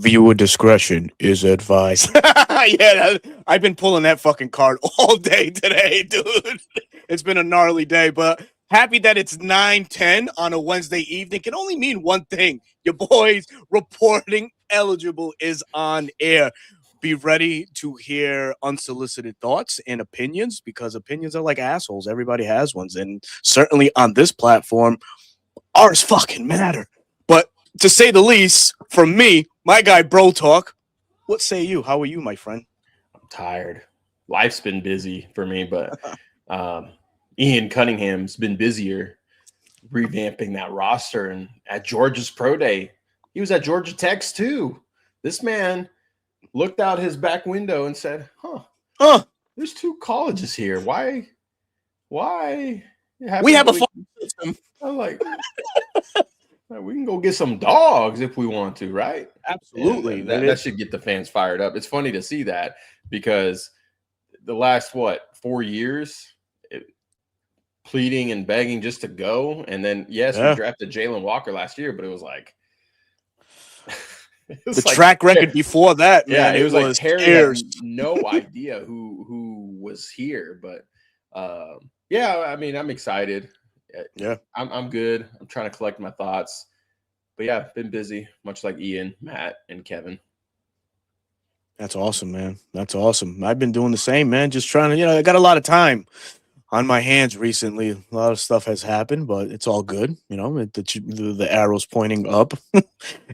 Viewer discretion is advised. I've been pulling that fucking card all day today, dude. It's been a gnarly day, but happy that it's 9:10 on a Wednesday evening. Can only mean one thing. Your boys reporting eligible is on air. Be ready to hear unsolicited thoughts and opinions because opinions are like assholes. Everybody has ones. And certainly on this platform, ours fucking matter. But to say the least, from me, my guy Bro Talk, what say you? How are you, my friend? I'm tired. Life's been busy for me, but Ian Cunningham's been busier revamping that roster. And at Georgia's Pro Day, he was at Georgia Tech's too. This man looked out his back window and said, there's two colleges here. Why? We have a fun system. I'm like, we can go get some dogs if we want to, right? Absolutely. That should get the fans fired up. It's funny to see that because the last, 4 years, pleading and begging just to go. And then, we drafted Jalen Walker last year, but it was like the track record before that, man. It was like Terry had no idea who was here. But, I'm excited. Yeah, I'm good. I'm trying to collect my thoughts. But, been busy, much like Ian, Matt, and Kevin. That's awesome, man. That's awesome. I've been doing the same, man. Just trying to, I got a lot of time on my hands recently. A lot of stuff has happened, but it's all good. The arrow's pointing up,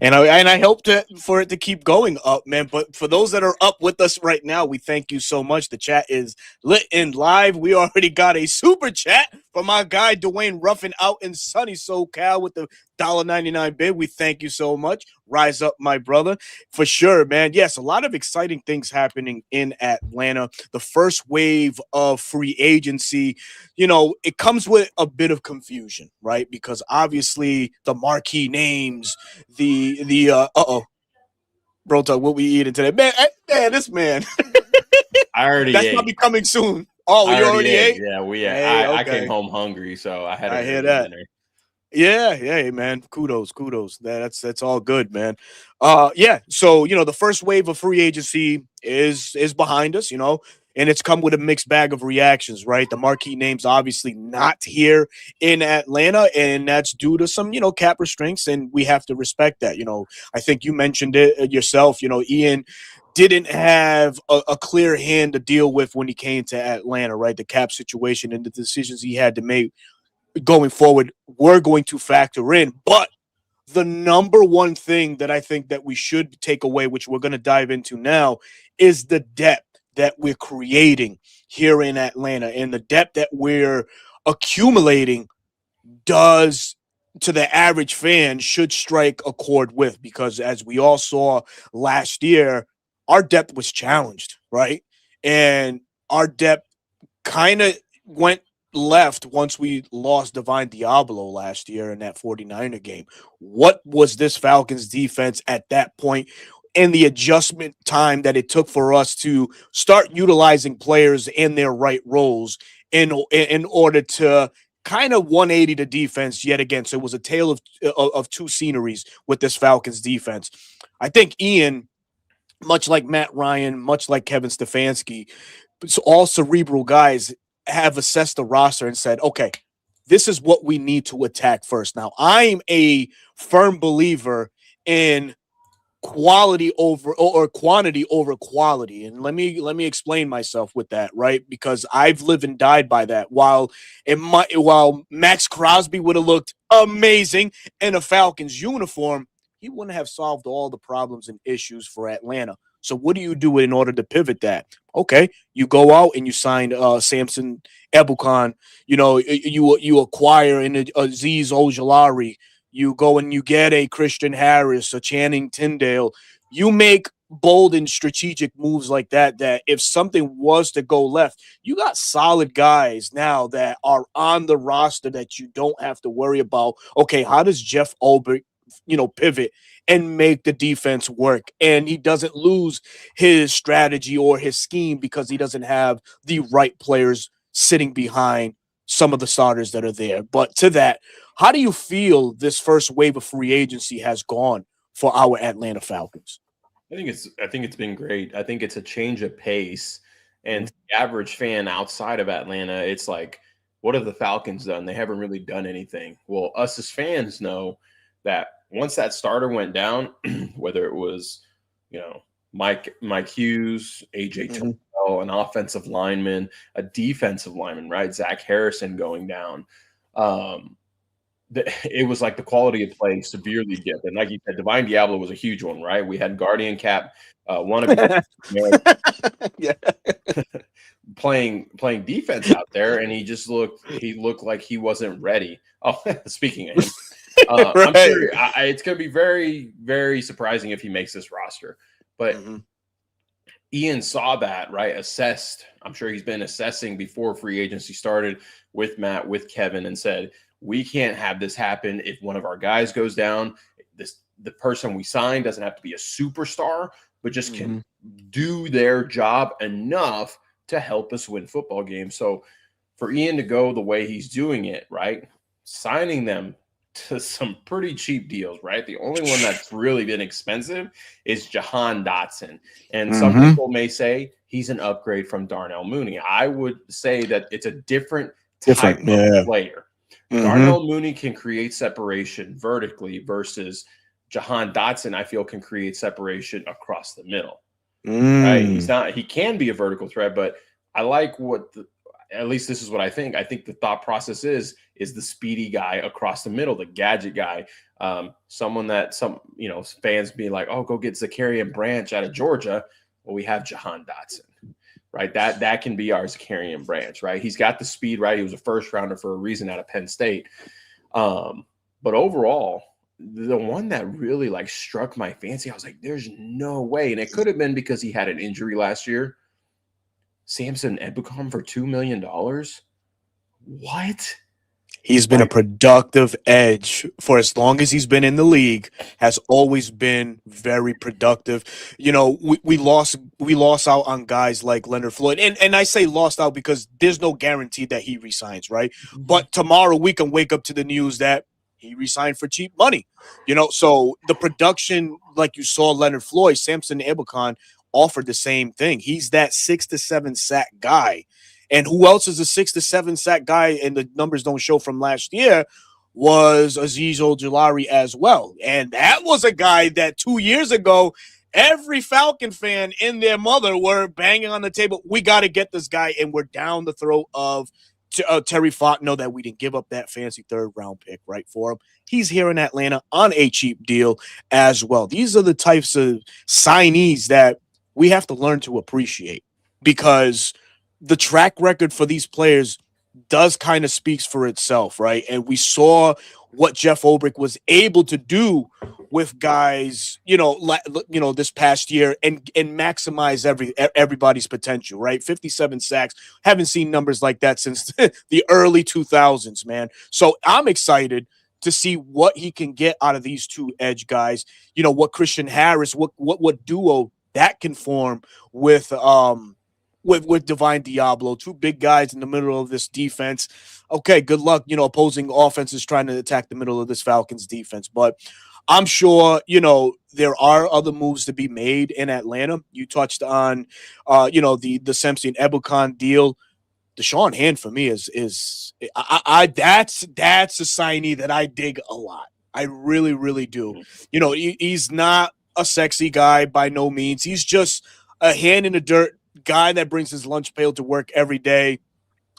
and I hope for it to keep going up, man. But for those that are up with us right now, we thank you so much. The chat is lit and live. We already got a super chat from our guy Dwayne Ruffin out in sunny SoCal with the $1.99 bid. We thank you so much. Rise up, my brother. For sure, man. Yes, a lot of exciting things happening in Atlanta. The first wave of free agency, it comes with a bit of confusion, right? Because obviously the marquee names, Bro Talk, what we eating today? Man, this man. I already That's ate. probably coming soon. Oh, you already ate? Yeah, we ate. Hey, I came home hungry, so I had to hear that. dinner. Yeah, man. Kudos. That's all good, man. So the first wave of free agency is behind us, and it's come with a mixed bag of reactions, right? The marquee names obviously not here in Atlanta, and that's due to some, cap restraints, and we have to respect that. I think you mentioned it yourself, Ian didn't have a clear hand to deal with when he came to Atlanta, right? The cap situation and the decisions he had to make going forward, we're going to factor in. But the number one thing that I think that we should take away, which we're going to dive into now, is the depth that we're creating here in Atlanta, and the depth that we're accumulating does to the average fan should strike a chord with, because as we all saw last year, our depth was challenged, right? And our depth kind of went left once we lost Divine Diablo last year in that 49er game. What was this Falcons defense at that point, and the adjustment time that it took for us to start utilizing players in their right roles in order to kind of 180 the defense yet again. So it was a tale of two sceneries with this Falcons defense. I think Ian, much like Matt Ryan, much like Kevin Stefanski, it's all cerebral guys, have assessed the roster and said, okay, this is what we need to attack first. Now, I'm a firm believer in quality over or quantity over quality. And let me explain myself with that, right? Because I've lived and died by that. While Max Crosby would have looked amazing in a Falcons uniform, he wouldn't have solved all the problems and issues for Atlanta. So what do you do in order to pivot that? Okay, you go out and you sign Samson Ebukam. You acquire an Azeez Ojulari. You go and you get a Christian Harris, a Channing Tyndale. You make bold and strategic moves like that, that if something was to go left, you got solid guys now that are on the roster that you don't have to worry about. Okay, how does Jeff Ulbrich, pivot and make the defense work? And he doesn't lose his strategy or his scheme because he doesn't have the right players sitting behind some of the starters that are there. But to that, how do you feel this first wave of free agency has gone for our Atlanta Falcons? I think it's been great. I think it's a change of pace. And Mhm. to the average fan outside of Atlanta, it's like, what have the Falcons done? They haven't really done anything. Well, us as fans know that once that starter went down, whether it was, Mike Hughes, AJ Mhm. Terrell, an offensive lineman, a defensive lineman, right? Zach Harrison going down. Um, it was like the quality of play severely dipped. And like you said, Divine Diablo was a huge one, right? We had Guardian Cap, wannabe Yeah. playing defense out there, and he looked like he wasn't ready. Oh, speaking of him, I'm Right. sure it's going to be very, very surprising if he makes this roster. But Mhm. Ian saw that, right? Assessed. I'm sure he's been assessing before free agency started with Matt, with Kevin, and said, we can't have this happen. If one of our guys goes down, the person we sign doesn't have to be a superstar, but just can Mhm. do their job enough to help us win football games. So for Ian to go the way he's doing it, right? Signing them to some pretty cheap deals, right? The only one that's really been expensive is Jahan Dotson. And some Mhm. people may say he's an upgrade from Darnell Mooney. I would say that it's a different type Different. of Yeah. player. Mhm. Darnell Mooney can create separation vertically versus Jahan Dotson, I feel, can create separation across the middle. Right? Mm. He can be a vertical threat, but I like at least this is what I think. I think the thought process is the speedy guy across the middle, the gadget guy, someone that fans be like, oh, go get Zakarian Branch out of Georgia. Well, we have Jahan Dotson, right? That can be our Zakarian Branch, right? He's got the speed, right? He was a first rounder for a reason out of Penn State. But overall, the one that really like struck my fancy, I was like, there's no way. And it could have been because he had an injury last year. Samson Ebukam for $2 million. What? He's been a Like, productive edge for as long as he's been in the league, has always been very productive. We lost out on guys like Leonard Floyd. And I say lost out because there's no guarantee that he resigns, right? But tomorrow we can wake up to the news that he resigned for cheap money. So the production, like you saw Leonard Floyd, Samson Ebukam offered the same thing. He's that 6 to 7 sack guy, and who else is a 6 to 7 sack guy? And the numbers don't show from last year. Was Aziz Ojulari as well. And that was a guy that 2 years ago, every Falcon fan and their mother were banging on the table. We got to get this guy, and we're down the throat of Terry Fontenot that we didn't give up that fancy third-round pick, right, for him. He's here in Atlanta on a cheap deal as well. These are the types of signees that we have to learn to appreciate, because the track record for these players does kind of speaks for itself, right? And we saw what Jeff Ulbrich was able to do with guys, this past year, and maximize everybody's potential, right? 57 sacks. Haven't seen numbers like that since the early 2000s, man. So I'm excited to see what he can get out of these two edge guys. What Christian Harris, what duo that can form with Divine Diablo, two big guys in the middle of this defense. Okay, good luck, opposing offenses trying to attack the middle of this Falcons defense. But I'm sure, there are other moves to be made in Atlanta. You touched on, the Samson Ebukam deal. Deshaun Hand for me that's a signee that I dig a lot. I really, really do. He's not a sexy guy by no means. He's just a hand in the dirt guy that brings his lunch pail to work every day.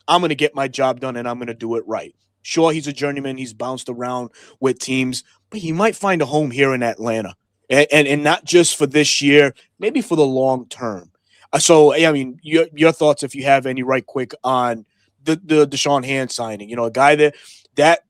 I'm going to get my job done, and I'm going to do it right. Sure, he's a journeyman. He's bounced around with teams, but he might find a home here in Atlanta, and not just for this year, maybe for the long term. So, I mean, your thoughts, if you have any, right quick, on the Deshaun Hand signing. A guy that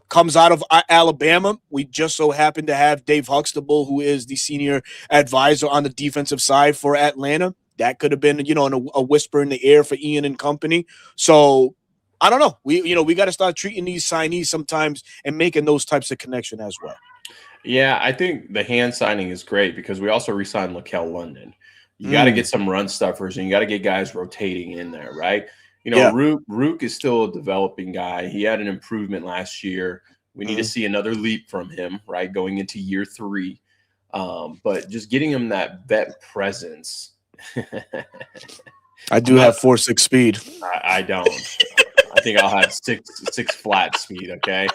comes out of Alabama. We just so happen to have Dave Huxtable, who is the senior advisor on the defensive side for Atlanta. That could have been, a whisper in the air for Ian and company. So I don't know. We got to start treating these signees sometimes and making those types of connection as well. Yeah, I think the Hand signing is great because we also re-signed Lakel London. You got to Mm, get some run stuffers, and you got to get guys rotating in there, right? yeah. Rook is still a developing guy. He had an improvement last year. We need to Mm, see another leap from him, right, going into year 3. But just getting him that vet presence. I I'm do not. have 4.6 speed. I don't. I think I'll have six flat speed. Okay,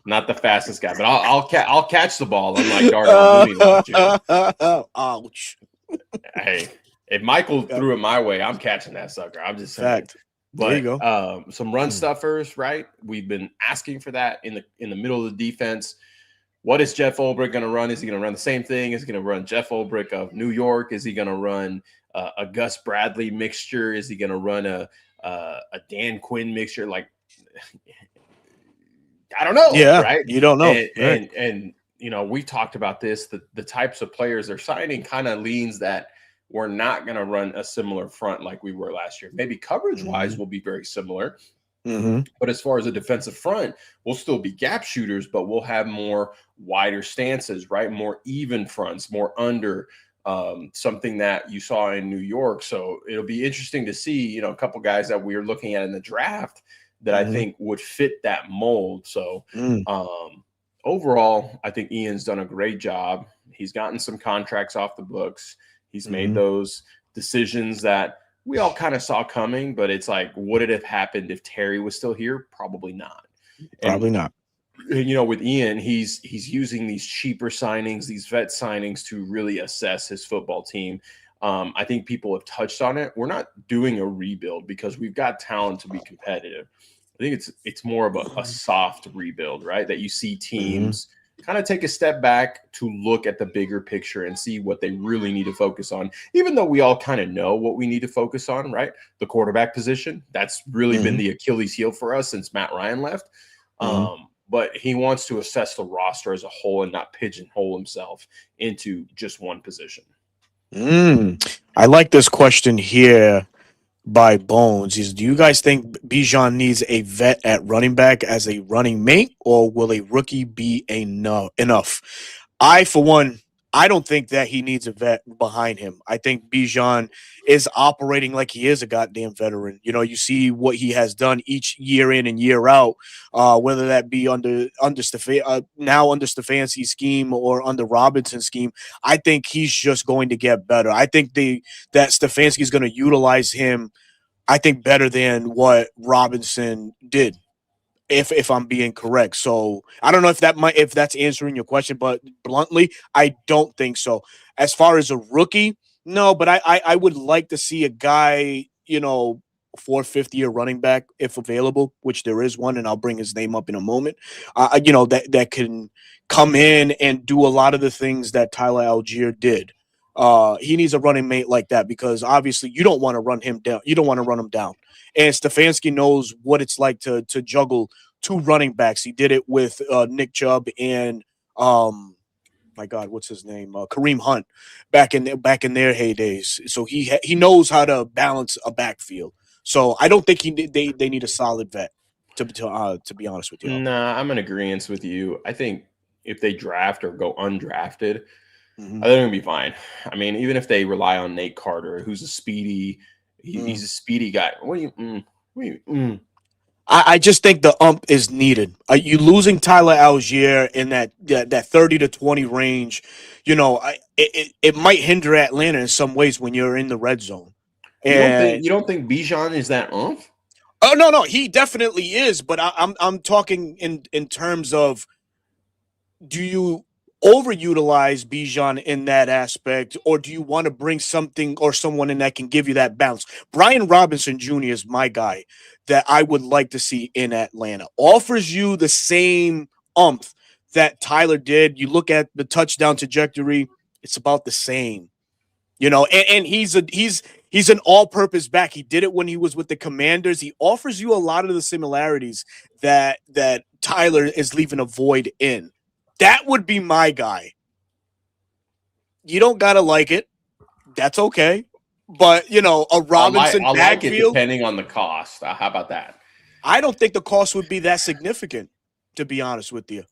not the fastest guy, but I'll catch the ball unlike Darnell Mooney last year. Ouch. Hey, if Michael Yep. threw it my way, I'm catching that sucker. I'm just saying. Fact. There you But go. some run stuffers, right? We've been asking for that in the middle of the defense. What is Jeff Ulbrich going to run? Is he going to run the same thing? Is he going to run Jeff Ulbrich of New York? Is he going to run a Gus Bradley mixture? Is he going to run a Dan Quinn mixture? Like, I don't know, Yeah, right? you don't know. And Right. and you know, we talked about this. The types of players they're signing kind of leans that we're not going to run a similar front like we were last year. Maybe coverage wise, Mhm. will be very similar. Mhm. But as far as a defensive front, we'll still be gap shooters, but we'll have more wider stances, right? More even fronts, more under, something that you saw in New York. So it'll be interesting to see, you know, a couple guys that we are looking at in the draft that I Mhm. think would fit that mold. So Mm. overall, I think Ian's done a great job. He's gotten some contracts off the books. He's made Mhm. those decisions that we all kind of saw coming, but it's like, would it have happened if Terry was still here? Probably not. And Probably not. you know, with Ian, he's using these cheaper signings, these vet signings to really assess his football team. I think people have touched on it. We're not doing a rebuild because we've got talent to be competitive. I think it's more of a soft rebuild, right? That you see Mhm. teams kind of take a step back to look at the bigger picture and see what they really need to focus on. Even though we all kind of know what we need to focus on, right? The quarterback position, that's really been Mhm. the Achilles heel for us since Matt Ryan left. Mhm. But he wants to assess the roster as a whole and not pigeonhole himself into just one position. I like this question here by Bones. Is do you guys think Bijan needs a vet at running back as a running mate, or will a rookie be enough? I, for one, I don't think that he needs a vet behind him. I think Bijan is operating like he is a goddamn veteran. You know, you see what he has done each year in and year out, whether that be now under Stefanski's scheme or under Robinson's scheme. I think he's just going to get better. I think that Stefanski's going to utilize him, I think, better than what Robinson did. If I'm being correct. So I don't know if that's answering your question, but bluntly, I don't think so. As far as a rookie, no, but I would like to see a guy, you know, 450 year running back if available, which there is one, and I'll bring his name up in a moment. You know, that can come in and do a lot of the things that Tyler Algier did. He needs a running mate like that because obviously you don't want to run him down. You don't want to run him down. And Stefanski knows what it's like to juggle two running backs. He did it with Nick Chubb and my God, what's his name? Kareem Hunt back in their heydays. So he knows how to balance a backfield. So I don't think they need a solid vet to be honest with y'all. Nah, I'm in agreement with you. I think if they draft or go undrafted, Mm-hmm. I think it'll be fine. I mean, even if they rely on Nate Carter, who's a speedy, he's a speedy guy. What do you, I just think the is needed. You losing Tyler Algier in that 30 to 20 range, you know, it might hinder Atlanta in some ways when you're in the red zone. And you don't think Bijan is that umph? oh no, he definitely is. But I'm talking in terms of, do you overutilize Bijan in that aspect, or do you want to bring something or someone in that can give you that balance? Brian Robinson Jr. is my guy that I would like to see in Atlanta. Offers you the same umph that Tyler did. You look at the touchdown trajectory; it's about the same. You know, and he's an all-purpose back. He did it when he was with the Commanders. He offers you a lot of the similarities that Tyler is leaving a void in. That would be my guy. You don't gotta like it. That's okay. But you know, a Robinson I like it backfield, depending on the cost. How about that? I don't think the cost would be that significant, to be honest with you.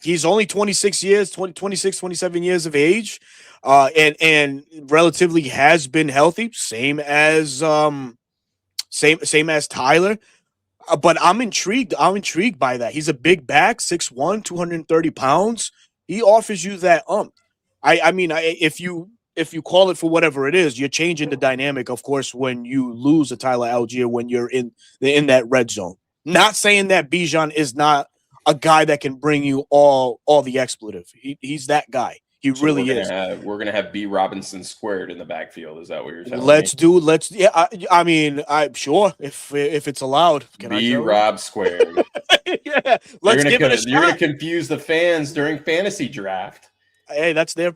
He's only 26 years, 26, 27 years of age, and relatively has been healthy, same as Tyler. But I'm intrigued. I'm intrigued by that. He's a big back, 6'1", 230 pounds. He offers you that ump. I mean, if you call it for whatever it is, you're changing the dynamic, of course, when you lose a Tyler Algier when you're in that red zone. Not saying that Bijan is not a guy that can bring you all the expletive. He's that guy. He So really is. we're gonna have B Robinson squared in the backfield. Is that what you're telling me? Let's yeah. I mean, I'm sure if it's allowed. Can I B tell Rob squared. Yeah, let's give it a shot. You're gonna confuse the fans during fantasy draft. Hey, that's on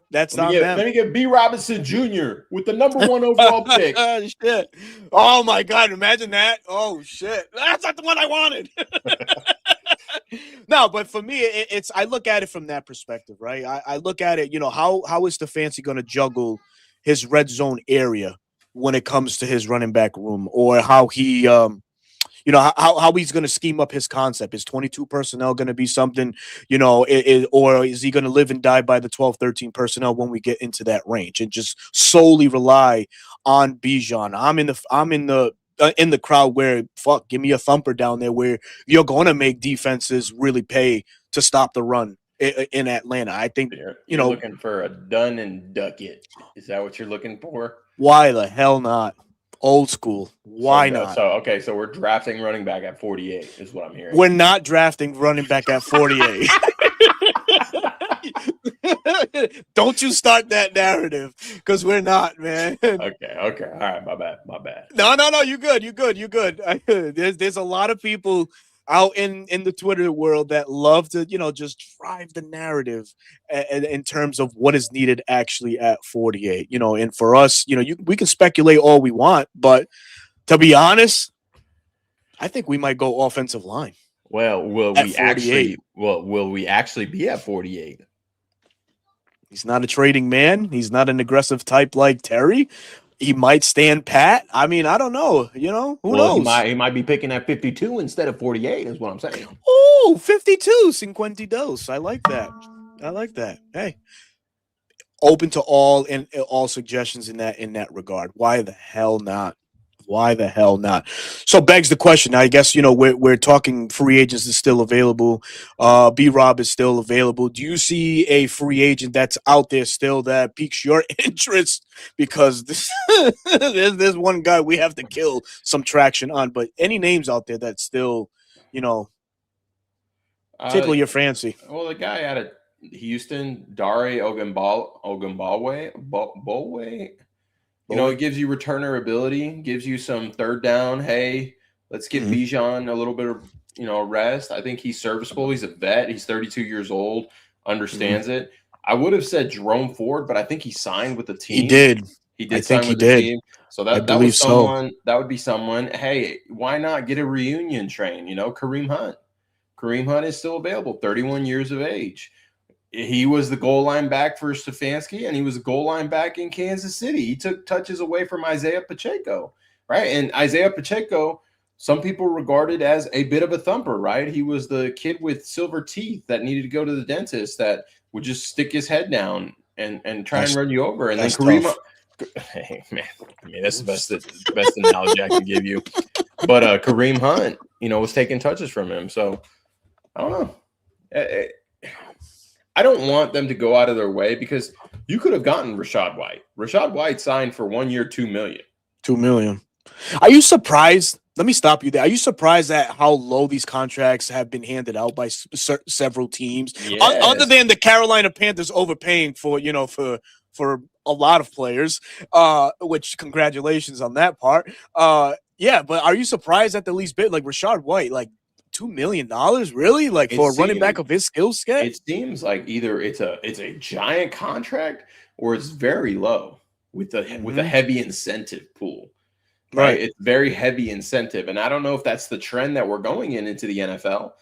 them. Let me get B Robinson Jr. with the number 1 overall pick. Shit. Oh my God! Imagine that. Oh shit! That's not the one I wanted. No, but for me, it's I look at it from that perspective, right? I look at it, how is Stefanski going to juggle his red zone area when it comes to his running back room, or how he, how he's going to scheme up his concept. Is 22 personnel going to be something, or is he going to live and die by the 12, 13 personnel when we get into that range and just solely rely on Bijan? I'm in the crowd where give me a thumper down there where you're going to make defenses really pay to stop the run in Atlanta. I think you're looking for a done and duck it. Is that what you're looking for? Why the hell not? Old school. Why not? So we're drafting running back at 48 is what I'm hearing. We're not drafting running back at 48. Don't you start that narrative, because we're not, man. Okay. All right, my bad. No. You good. There's a lot of people out in the Twitter world that love to, just drive the narrative in terms of what is needed actually at 48. And for us, we can speculate all we want, but to be honest, I think we might go offensive line. Well, will we actually be at 48? He's not a trading man. He's not an aggressive type like Terry. He might stand pat. I mean, I don't know. Who knows? He might be picking at 52 instead of 48 is what I'm saying. Oh, 52, 52. I like that. Hey, open to all suggestions in that regard. Why the hell not? So begs the question. I guess we're talking free agents is still available. B Rob is still available. Do you see a free agent that's out there still that piques your interest? Because there's one guy we have to kill some traction on. But any names out there that still, tickle your fancy? Well, the guy out of Houston, Dare Ogunbowale. It gives you returner ability, gives you some third down. Hey, let's give Bijan a little bit of, rest. I think he's serviceable. He's a vet. He's 32 years old, understands it. I would have said Jerome Ford, but I think he signed with the team. He did. He did sign with the team. So that would be someone. Hey, why not get a reunion train? Kareem Hunt. Kareem Hunt is still available, 31 years of age. He was the goal line back for Stefanski, and he was a goal line back in Kansas City. He took touches away from Isaiah Pacheco, right? And Isaiah Pacheco, some people regarded as a bit of a thumper, right? He was the kid with silver teeth that needed to go to the dentist that would just stick his head down and try and run you over. And then Kareem, hey man, I mean that's the best analogy I can give you. But Kareem Hunt, was taking touches from him. So I don't know. I don't want them to go out of their way because you could have gotten Rachaad White. Rachaad White signed for 1 year, $2 million. $2 million. Are you surprised? Let me stop you there. Are you surprised at how low these contracts have been handed out by several teams? Yes. Other than the Carolina Panthers overpaying for a lot of players, which congratulations on that part. Yeah, but are you surprised at the least bit like Rachaad White, like $2 million, really? Like for a running back of his skill set? It seems like either it's a giant contract or it's very low with a heavy incentive pool. Right. It's very heavy incentive. And I don't know if that's the trend that we're going into the NFL.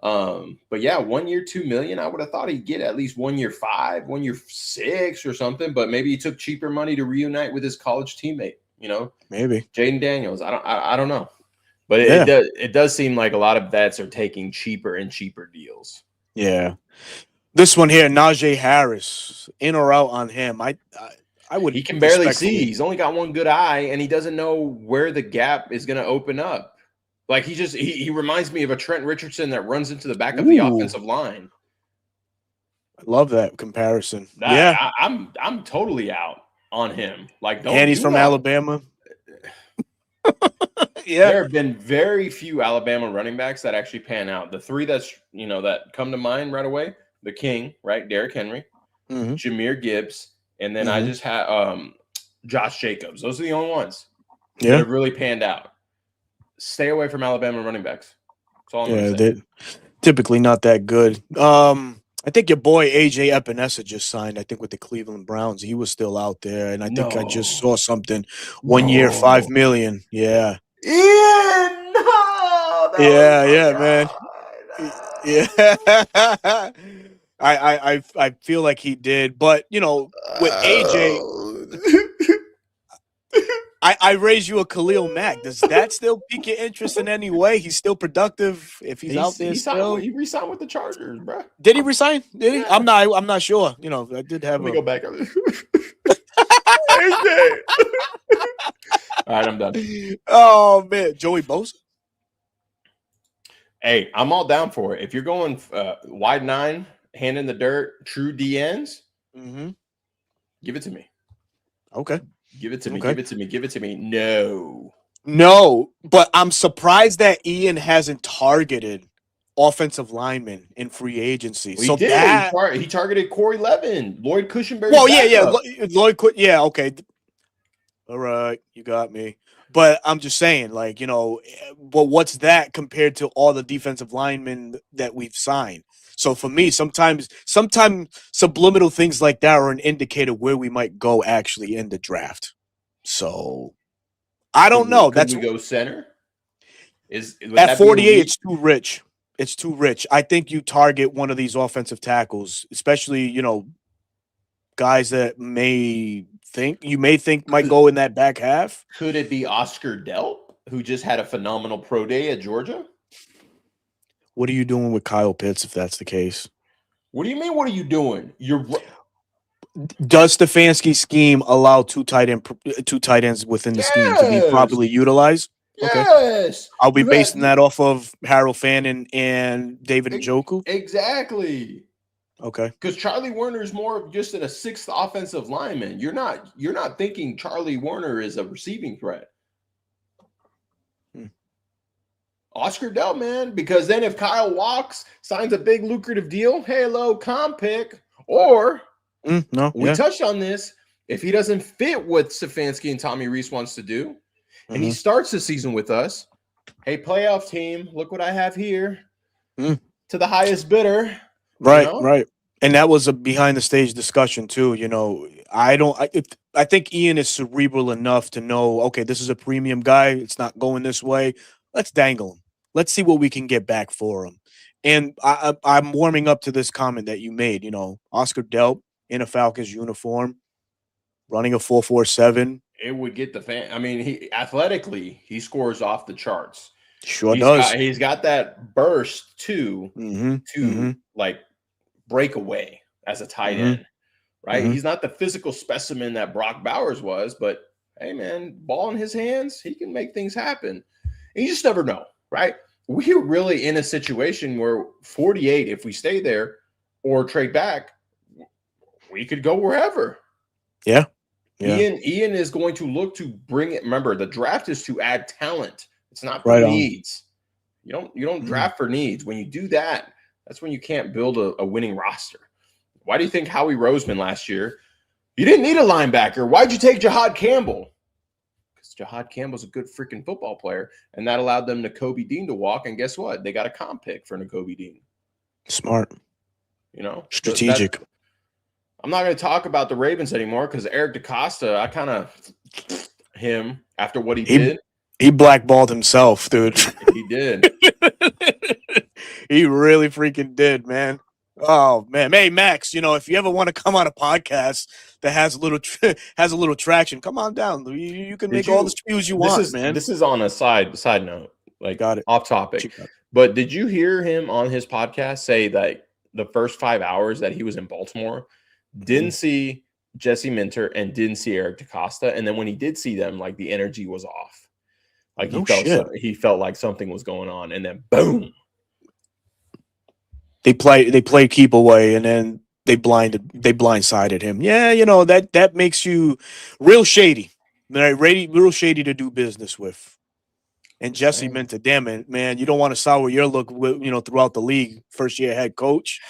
But yeah, 1 year, $2 million. I would have thought he'd get at least 1 year 5, 1 year 6 or something, but maybe he took cheaper money to reunite with his college teammate, Maybe. Jaden Daniels. I don't know. But it does seem like a lot of vets are taking cheaper and cheaper deals. Yeah. This one here, Najee Harris, in or out on him. I would. He can barely see. He's only got one good eye, and he doesn't know where the gap is going to open up. Like he reminds me of a Trent Richardson that runs into the back of the offensive line. I love that comparison. That Yeah. I'm totally out on him. Like, And don't he's do from not. Alabama. Yeah. There have been very few Alabama running backs that actually pan out. The three that come to mind right away: the King, right, Derrick Henry, Mm-hmm. Jahmyr Gibbs, and then I Mm-hmm. just had Josh Jacobs. Those are the only ones that Yeah. have really panned out. Stay away from Alabama running backs. That's all I'm Yeah. gonna say. They're typically not that good. I think your boy AJ Epinesa just signed, I think, with the Cleveland Browns. He was still out there. And I think I just No, saw something. 1 year, no, 5 million. Yeah. Ian, no, that was Yeah, my yeah, man. Yeah. guy. I feel like he did. But with AJ, I raised you a Khalil Mack. Does that still pique your interest in any way? He's still productive if he's out there He signed. still. He re-signed with the Chargers, bro. Did he resign? Did he? Yeah. I'm not sure. I did Let have me a go back. AJ. All right, I'm done. Oh man, Joey Bosa. Hey, I'm all down for it. If you're going wide nine, hand in the dirt, true DNs, Mm-hmm. give it to me. Okay. Give it to me. Okay. Give it to me. Give it to me. No. No, but I'm surprised that Ian hasn't targeted offensive linemen in free agency. Well, he So did. that, He targeted Corey Levin, Lloyd Cushenberry's well, yeah, backup. Lloyd quit. Yeah, okay. All right, you got me. But I'm just saying, like, but what's that compared to all the defensive linemen that we've signed? So for me, sometimes subliminal things like that are an indicator where we might go actually in the draft. So I don't know. Could That's we go center? Would at that be 48. elite? It's too rich. It's too rich. I think you target one of these offensive tackles, especially guys that you may think might go in that back half. Could it be Oscar Delp, who just had a phenomenal pro day at Georgia? What are you doing with Kyle Pitts if that's the case? What do you mean? What are you doing? Does Stefanski's scheme allow two tight ends within the scheme to be properly utilized? Okay. Yes. I'll be basing that off of Harold Fannin and David Njoku. Exactly. Okay. Because Charlie Warner is more of just a sixth offensive lineman. You're not thinking Charlie Warner is a receiving threat. Oscar Delp, man, because then if Kyle walks, signs a big lucrative deal, hey, low comp pick, or we touched on this, if he doesn't fit what Stefanski and Tommy Rees wants to do, and he starts the season with us, hey, playoff team, look what I have here, to the highest bidder. Right, right. And that was a behind the stage discussion too. I think Ian is cerebral enough to know, okay, this is a premium guy. It's not going this way. Let's dangle him. Let's see what we can get back for him. And I'm warming up to this comment that you made. Oscar Delp in a Falcons uniform, running a 4.47. It would get the fan. I mean, he athletically, he scores off the charts. Sure does. He's got that burst too, like break away as a tight end, right? He's not the physical specimen that Brock Bowers was, but hey, man, ball in his hands, he can make things happen. And you just never know, right? We're really in a situation where 48, if we stay there or trade back, we could go wherever. Yeah. Ian is going to look to bring it. Remember, the draft is to add talent. It's not for needs. You don't draft for needs. When you do that, that's when you can't build a winning roster. Why do you think Howie Roseman last year, you didn't need a linebacker? Why'd you take Jahad Campbell? Because Jahad Campbell's a good freaking football player, and that allowed them Nakobe Dean to walk, and guess what? They got a comp pick for Nakobe Dean. Smart. Strategic. I'm not going to talk about the Ravens anymore because Eric DeCosta, I kind of him after what he did. He blackballed himself, dude. He did. He really freaking did, man. Oh man, hey Max, if you ever want to come on a podcast that has a little traction, come on down. You can make all the spews you want, man. This is on a side note, like got it off topic. But did you hear him on his podcast say that the first 5 hours that he was in Baltimore, didn't see Jesse Minter and didn't see Eric DeCosta, and then when he did see them, like the energy was off, like he felt like something was going on, and then boom, they play keep away, and then they blindsided him. Yeah, that makes you real shady, right? Real shady to do business with. And Jesse Man. meant to, damn it, man, you don't want to sour your look with, throughout the league, first year head coach.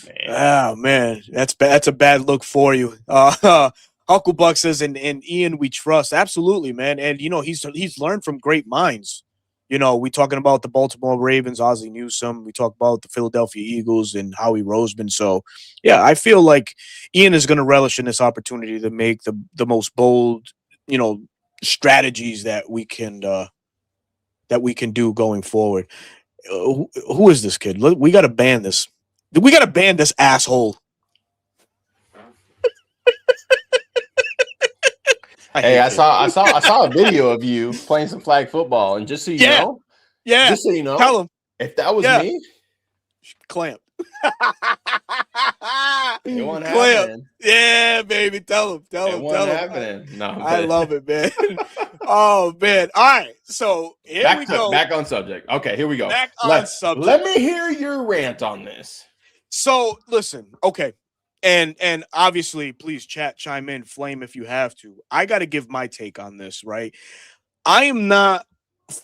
Man. Oh man, that's bad. That's a bad look for you. Hucklebuck says, and Ian, we trust absolutely, man. And he's learned from great minds. We talking about the Baltimore Ravens, Ozzie Newsome. We talk about the Philadelphia Eagles and Howie Roseman. So, yeah, I feel like Ian is going to relish in this opportunity to make the most bold, strategies that we can do going forward. Who is this kid? We got to ban this. We got to ban this asshole. Hey, I saw a video of you playing some flag football, and just so you know, tell him if that was me, clamp. It wasn't happening. Yeah, baby. Tell him. It wasn't happening. No, I love it, man. Oh man. All right. So here we go. Back on subject. Okay, here we go. Back on subject. Let me hear your rant on this. So listen, okay. And obviously, please chime in, flame if you have to. I got to give my take on this, right? I am not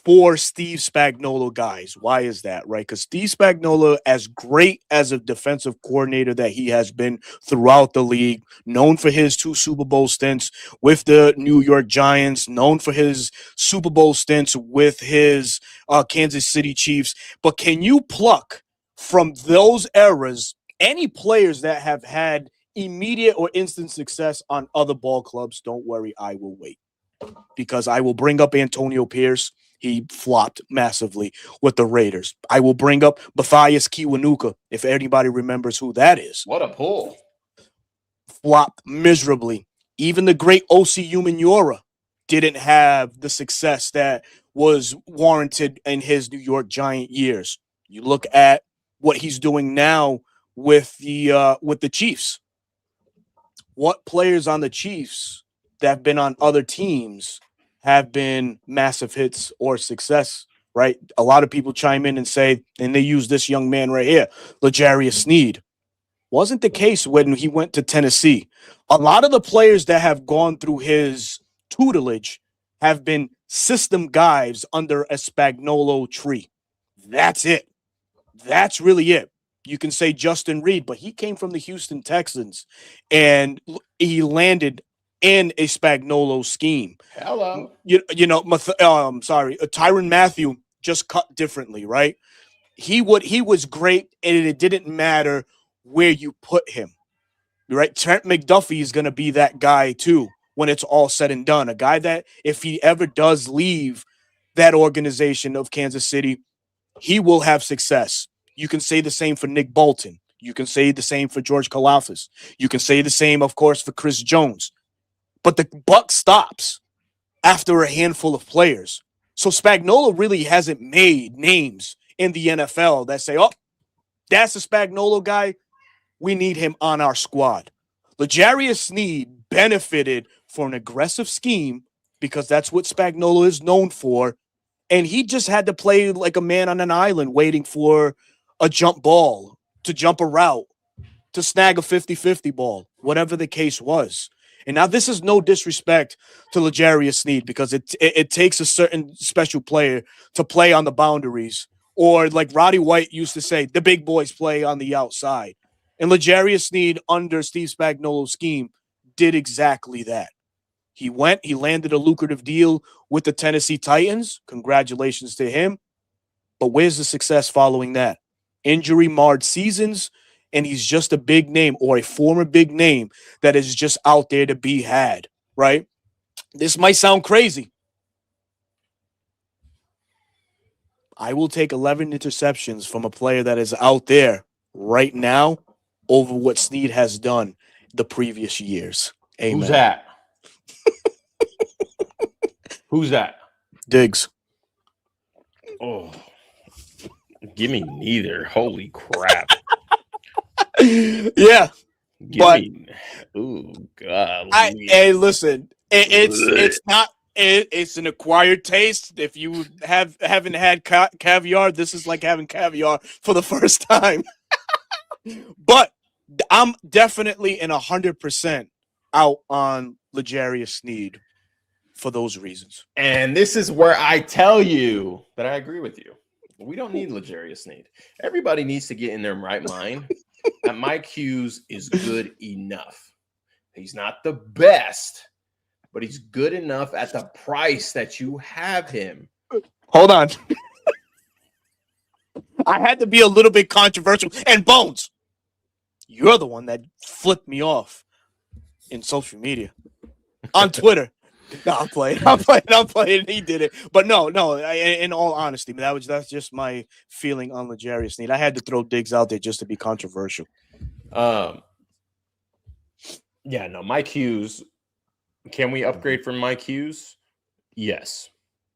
for Steve Spagnuolo, guys. Why is that, right? Because Steve Spagnuolo, as great as a defensive coordinator that he has been throughout the league, known for his 2 Super Bowl stints with the New York Giants, known for his Super Bowl stints with his Kansas City Chiefs. But can you pluck from those eras any players that have had immediate or instant success on other ball clubs? Don't worry, I will wait. Because I will bring up Antonio Pierce. He flopped massively with the Raiders. I will bring up Matthias Kiwanuka, if anybody remembers who that is. What a pull. Flopped miserably. Even the great O.C. Umenyiora didn't have the success that was warranted in his New York Giant years. You look at what he's doing now with the Chiefs. What players on the Chiefs that have been on other teams have been massive hits or success, right? A lot of people chime in and say, and they use this young man right here, L'Jarius Sneed. Wasn't the case when he went to Tennessee. A lot of the players that have gone through his tutelage have been system guys under a Spagnuolo tree. That's it. That's really it. You can say Justin Reed, but he came from the Houston Texans, and he landed in a Spagnuolo scheme. Hello. Tyrann Mathieu just cut differently, right? He was great, and it didn't matter where you put him, right? Trent McDuffie is going to be that guy too when it's all said and done. A guy that if he ever does leave that organization of Kansas City, he will have success. You can say the same for Nick Bolton. You can say the same for George Kalafis. You can say the same, of course, for Chris Jones. But the buck stops after a handful of players. So Spagnuolo really hasn't made names in the NFL that say, oh, that's a Spagnuolo guy. We need him on our squad. L'Jarius Sneed benefited from an aggressive scheme because that's what Spagnuolo is known for. And he just had to play like a man on an island waiting for a jump ball, to jump a route, to snag a 50-50 ball, whatever the case was. And now this is no disrespect to L'Jarius Sneed because it takes a certain special player to play on the boundaries. Or like Roddy White used to say, the big boys play on the outside. And L'Jarius Sneed under Steve Spagnuolo's scheme did exactly that. He landed a lucrative deal with the Tennessee Titans. Congratulations to him. But where's the success following that? Injury-marred seasons, and he's just a big name or a former big name that is just out there to be had, right? This might sound crazy. I will take 11 interceptions from a player that is out there right now over what Sneed has done the previous years. Amen. Who's that? Who's that? Diggs. Oh, give me neither. Holy crap. Yeah. Oh, God. Hey, listen, it's not. It's an acquired taste. If you haven't had caviar, this is like having caviar for the first time. But I'm definitely and 100% out on L'Jarius Sneed for those reasons. And this is where I tell you that I agree with you. We don't need L'Jarius Sneed. Everybody needs to get in their right mind that Mike Hughes is good enough. He's not the best, but he's good enough at the price that you have him. Hold on. I had to be a little bit controversial. And Bones, you're the one that flipped me off in social media, on Twitter. No, I'm playing. He did it. But no. In all honesty, that's just my feeling on L'Jarius Sneed. I had to throw Diggs out there just to be controversial. Yeah, no, Mike Hughes. Can we upgrade from Mike Hughes? Yes.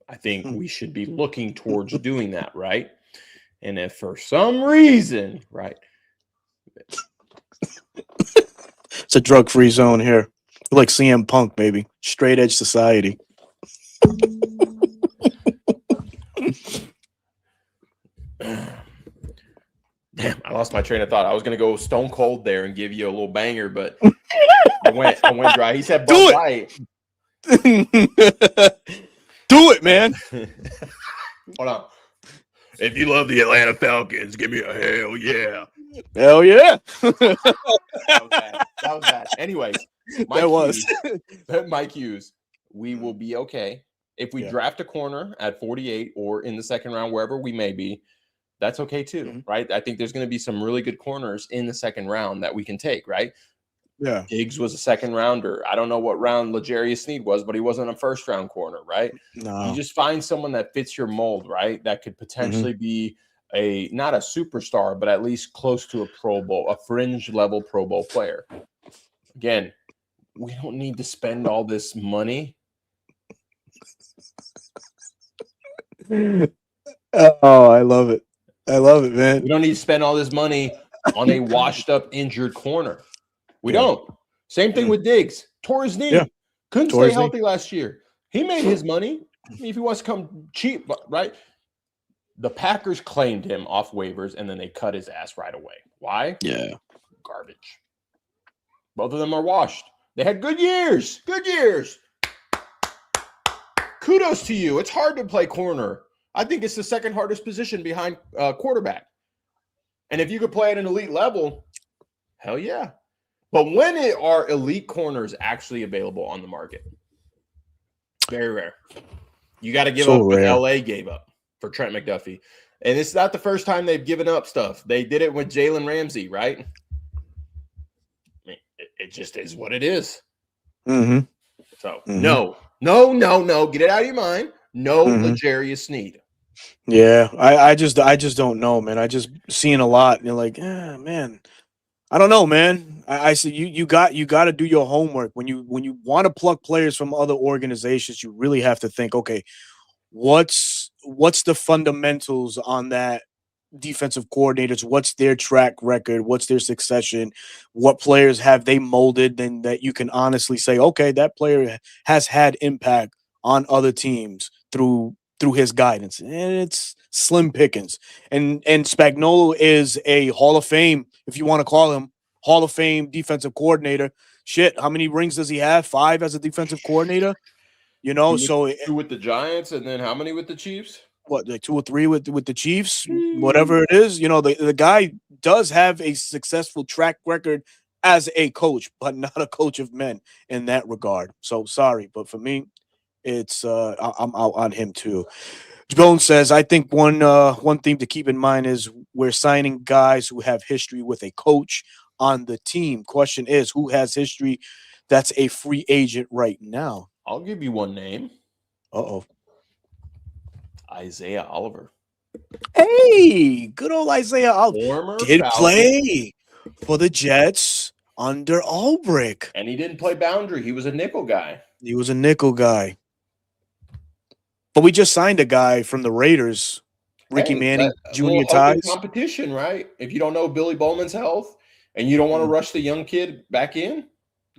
I think we should be looking towards doing that, right? And if for some reason, right? It's a drug-free zone here. Like CM Punk, maybe. Straight edge society. Damn, I lost my train of thought. I was gonna go stone cold there and give you a little banger, but I went dry. He said Bud Light. Do it, man. Hold on. If you love the Atlanta Falcons, give me a hell yeah. Hell yeah. That was bad. Anyways, Mike Hughes, we will be okay. If we draft a corner at 48 or in the second round, wherever we may be, that's okay too, right? I think there's going to be some really good corners in the second round that we can take, right? Yeah. Diggs was a second rounder. I don't know what round L'Jarius Sneed was, but he wasn't a first round corner, right? No. You just find someone that fits your mold, right? That could potentially be not a superstar, but at least close to a Pro Bowl, a fringe level Pro Bowl player. Again, we don't need to spend all this money. Oh, I love it. I love it, man. We don't need to spend all this money on a washed up injured corner. We don't. Same thing with Diggs. Tore his knee. Couldn't stay healthy last year. He made his money. I mean, if he wants to come cheap, right? The Packers claimed him off waivers, and then they cut his ass right away. Why? Yeah. Garbage. Both of them are washed. They had good years. Good years. Kudos to you. It's hard to play corner. I think it's the second hardest position behind quarterback. And if you could play at an elite level, hell yeah. But when are elite corners actually available on the market? Very rare. You got to give up what LA gave up for Trent McDuffie. And it's not the first time they've given up stuff. They did it with Jalen Ramsey, right? I mean, it just is what it is. So, no. Get it out of your mind. No L'Jarius Sneed. Yeah, I just don't know, man. I just seeing a lot, and you're like, man. I don't know, man. I see you got to do your homework when you want to pluck players from other organizations. You really have to think, okay, what's the fundamentals on that defensive coordinators? What's their track record? What's their succession? What players have they molded? Then that you can honestly say, okay, that player has had impact on other teams through his guidance, and it's slim pickings. And Spagnuolo is a Hall of Fame, if you want to call him Hall of Fame defensive coordinator. Shit, how many rings does he have? 5 as a defensive coordinator. You know, two with the Giants, and then how many with the Chiefs? What, like 2 or 3 with the Chiefs? Whatever it is, you know, the guy does have a successful track record as a coach, but not a coach of men in that regard. So sorry, but for me, it's I'm out on him too. Jones says, I think one thing to keep in mind is we're signing guys who have history with a coach on the team. Question is, who has history that's a free agent right now? I'll give you one name. Uh-oh. Isaiah Oliver. Hey, good old Isaiah Oliver. Did Falcon. play for the Jets under Ulbrich. And he didn't play boundary. He was a nickel guy. He was a nickel guy. But we just signed a guy from the Raiders, Ricky Manning, junior ties. Competition, right? If you don't know Billy Bowman's health and you don't want to rush the young kid back in,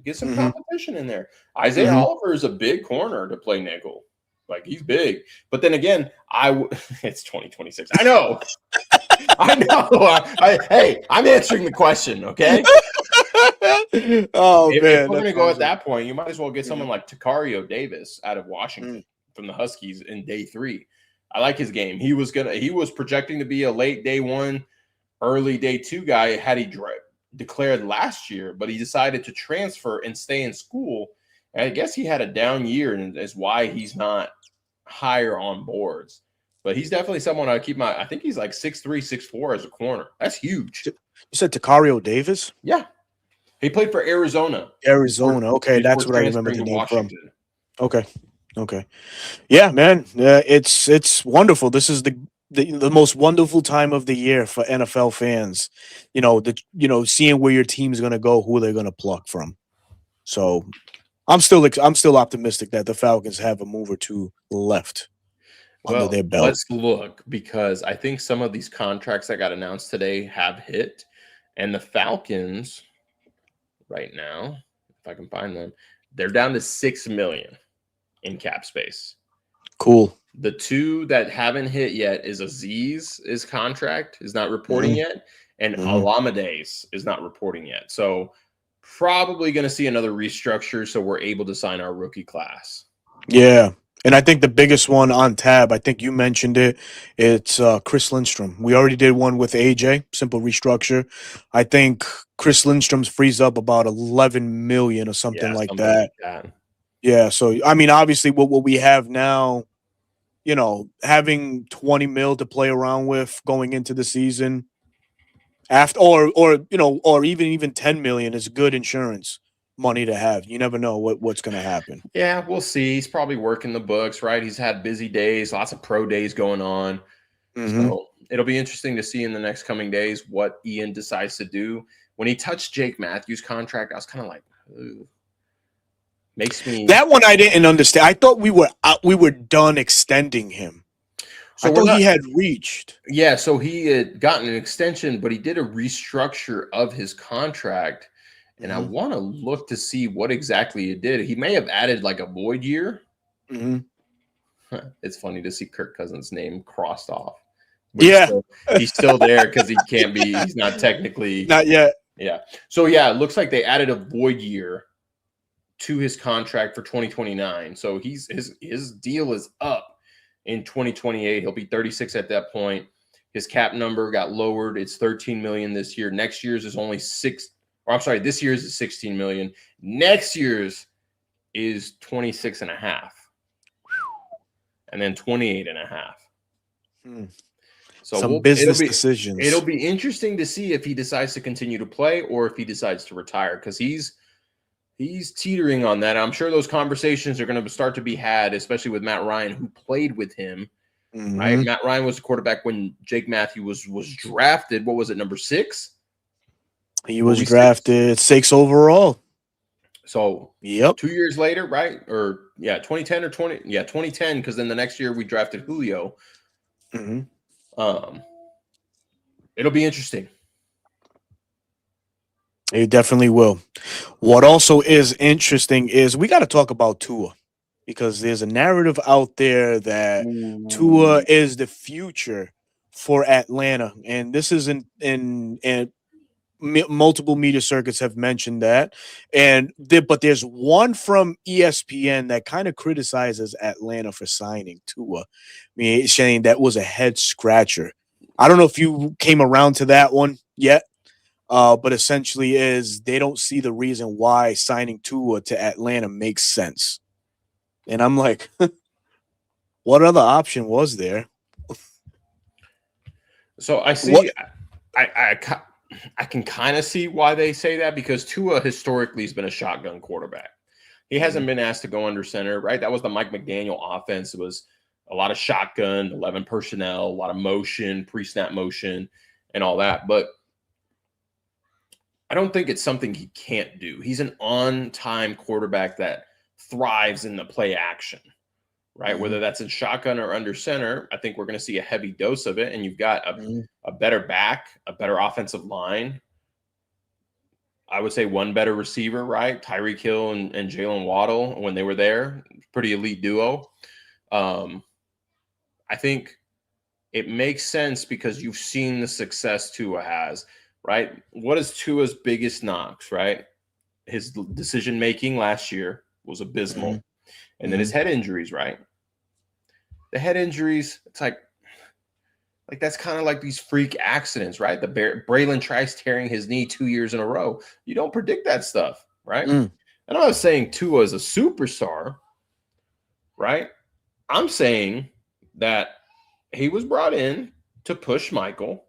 get some competition in there. Isaiah Oliver is a big corner to play nickel. Like, he's big. But then again, it's 2026. I know. I know. Hey, I'm answering the question, okay? Oh If man, we're going to that's go at awesome. that point, you might as well get Mhm. someone like Takario Davis out of Washington Mm. from the Huskies in day 3. I like his game. He was projecting to be a late day 1, early day 2 guy had he declared last year, but he decided to transfer and stay in school. And I guess he had a down year, and is why he's not higher on boards. But he's definitely someone I keep my. I think he's like 6'3", 6'4" as a corner. That's huge. You said Takario Davis? Yeah, he played for Arizona Arizona. Okay, before that's what I remember transferring the to name from. Washington. Okay. Okay. Yeah, man. It's wonderful. This is the most wonderful time of the year for NFL fans. Seeing where your team's going to go, who they're going to pluck from. So I'm still optimistic that the Falcons have a move or two left under Well, their belt. let's look because I think some of these contracts that got announced today have hit, and the Falcons right now, if I can find them, they're down to 6 million in cap space. Cool. The two that haven't hit yet is Aziz's contract is not reporting Hmm. yet, and Hmm. Alamade's is not reporting yet. So probably going to see another restructure so we're able to sign our rookie class. Yeah. And I think the biggest one on tab, I think you mentioned it, it's Chris Lindstrom. We already did one with AJ, simple restructure. I think Chris Lindstrom's frees up about 11 million or something Yeah, like something that. like that. Yeah, so I mean, obviously, what we have now, having 20 mil to play around with going into the season, after or even 10 million is good insurance money to have. You never know what's going to happen. Yeah, we'll see. He's probably working the books, right? He's had busy days, lots of pro days going on. Hmm. So it'll be interesting to see in the next coming days what Ian decides to do. When he touched Jake Matthews' contract, I was kind of like, ooh, makes me. That one I didn't understand. I thought we were done extending him. I So we're thought not. he had reached. Yeah, so he had gotten an extension, but he did a restructure of his contract. And I Hmm. want to look to see what exactly it did. He may have added like a void year. Hmm. It's funny to see Kirk Cousins' name crossed off, but Yeah, he's still there because he's not technically. not yet. Yeah. So yeah, it looks like they added a void year to his contract for 2029. So his deal is up in 2028. He'll be 36 at that point. His cap number got lowered. It's 13 million this year. Next year's is only 6, or I'm sorry, this year's is 16 million. Next year's is 26 and a half. And then 28 and a half. Hmm. So Some it'll business be decisions. interesting to see if he decides to continue to play or if he decides to retire because he's teetering on that. I'm sure those conversations are going to start to be had, especially with Matt Ryan, who played with him. Right, Hmm. Matt Ryan was the quarterback when Jake Matthews was drafted. What was it, number 6? He Were was we 6? drafted 6 overall. So Yep. 2 years later, right? Or yeah, 2010 or 20, yeah, 2010. Because then the next year we drafted Julio. Hmm. Um, it'll be interesting. It definitely will. What also is interesting is we got to talk about Tua because there's a narrative out there that Tua Ooh. is the future for Atlanta, and this is in multiple media circuits have mentioned that, but there's one from ESPN that kind of criticizes Atlanta for signing Tua. I mean, saying that was a head scratcher. I don't know if you came around to that one yet. But essentially is they don't see the reason why signing Tua to Atlanta makes sense. And I'm like, what other option was there? So I What? see. I can kind of see why they say that because Tua historically has been a shotgun quarterback. He hasn't Mhm. been asked to go under center, right? That was the Mike McDaniel offense. It was a lot of shotgun, 11 personnel, a lot of motion, pre-snap motion, and all that. But I don't think it's something he can't do. He's an on-time quarterback that thrives in the play action, right? Mhm. Whether that's in shotgun or under center, I think we're going to see a heavy dose of it. And you've got Mhm. a better back, a better offensive line. I would say one better receiver, right? Tyreek Hill and Jalen Waddle when they were there, pretty elite duo. Um, I think it makes sense because you've seen the success Tua has, right? What is Tua's biggest knocks, right? His decision making last year was abysmal. Mhm. And then his head injuries, right? The head injuries, it's like that's kind of like these freak accidents, right? Braylon Trice tearing his knee 2 years in a row. You don't predict that stuff, right? Mm. And I'm not saying Tua is a superstar, right? I'm saying that he was brought in to push Michael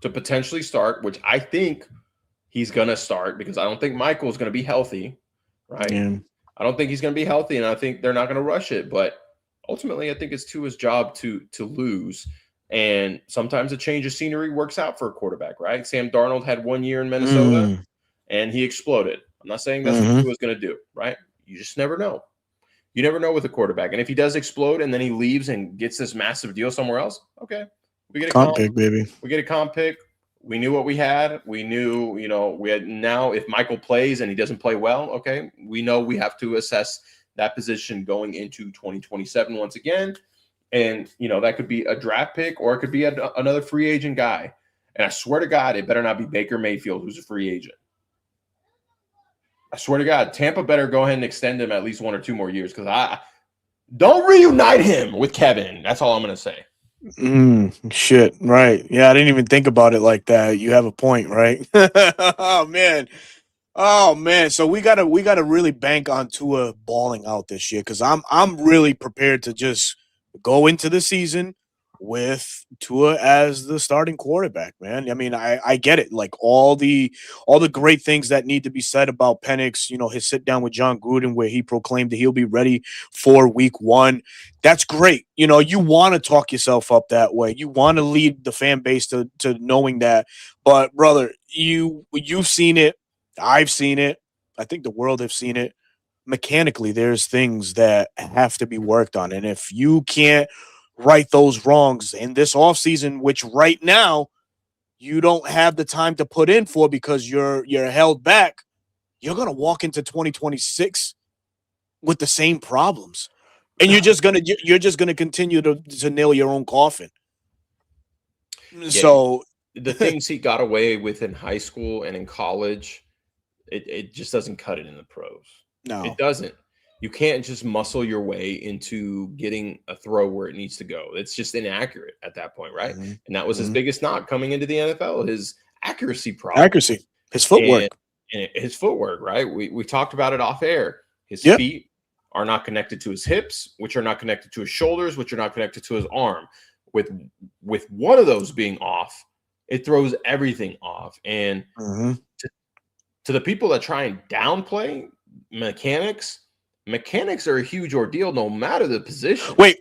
to potentially start, which I think he's going to start because I don't think Michael is going to be healthy, right? Yeah. I don't think he's going to be healthy, and I think they're not going to rush it. But ultimately, I think it's Tua's job to lose. And sometimes a change of scenery works out for a quarterback, right? Sam Darnold had 1 year in Minnesota, Mm. and he exploded. I'm not saying that's what Mhm. Tua's going to do, right? You just never know. You never know with a quarterback. And if he does explode and then he leaves and gets this massive deal somewhere else, okay, we get a Comp comp. pick, baby. We get a comp pick. We knew what we had. We knew, we had now if Michael plays and he doesn't play well, okay, we know we have to assess that position going into 2027 once again. And, that could be a draft pick or it could be another free agent guy. And I swear to God, it better not be Baker Mayfield, who's a free agent. I swear to God, Tampa better go ahead and extend him at least 1 or 2 more years because I don't reunite him with Kevin. That's all I'm going to say. Shit. Right. Yeah, I didn't even think about it like that. You have a point, right? Oh man. Oh man. So we gotta really bank on Tua balling out this year because I'm really prepared to just go into the season with Tua as the starting quarterback, man. I mean, I get it. Like all the great things that need to be said about Penix, his sit down with John Gruden where he proclaimed that he'll be ready for week 1. That's great. You want to talk yourself up that way. You want to lead the fan base to knowing that. But brother, you've seen it. I've seen it. I think the world have seen it. Mechanically, there's things that have to be worked on. And if you can't right those wrongs in this offseason, which right now you don't have the time to put in for because you're held back, you're gonna walk into 2026 with the same problems. And you're just gonna continue to nail your own coffin. Yeah, So the things he got away with in high school and in college, it just doesn't cut it in the pros. It no. doesn't. You can't just muscle your way into getting a throw where it needs to go. It's just inaccurate at that point, right? Mhm, And that was his mhm. biggest knock coming into the NFL, his accuracy problem Accuracy, his and, footwork. and his footwork, right? We talked about it off air. His Yep. feet are not connected to his hips, which are not connected to his shoulders, which are not connected to his arm. With one of those being off, it throws everything off. And Mhm. to the people that try and downplay mechanics, mechanics are a huge ordeal no matter the position. Wait,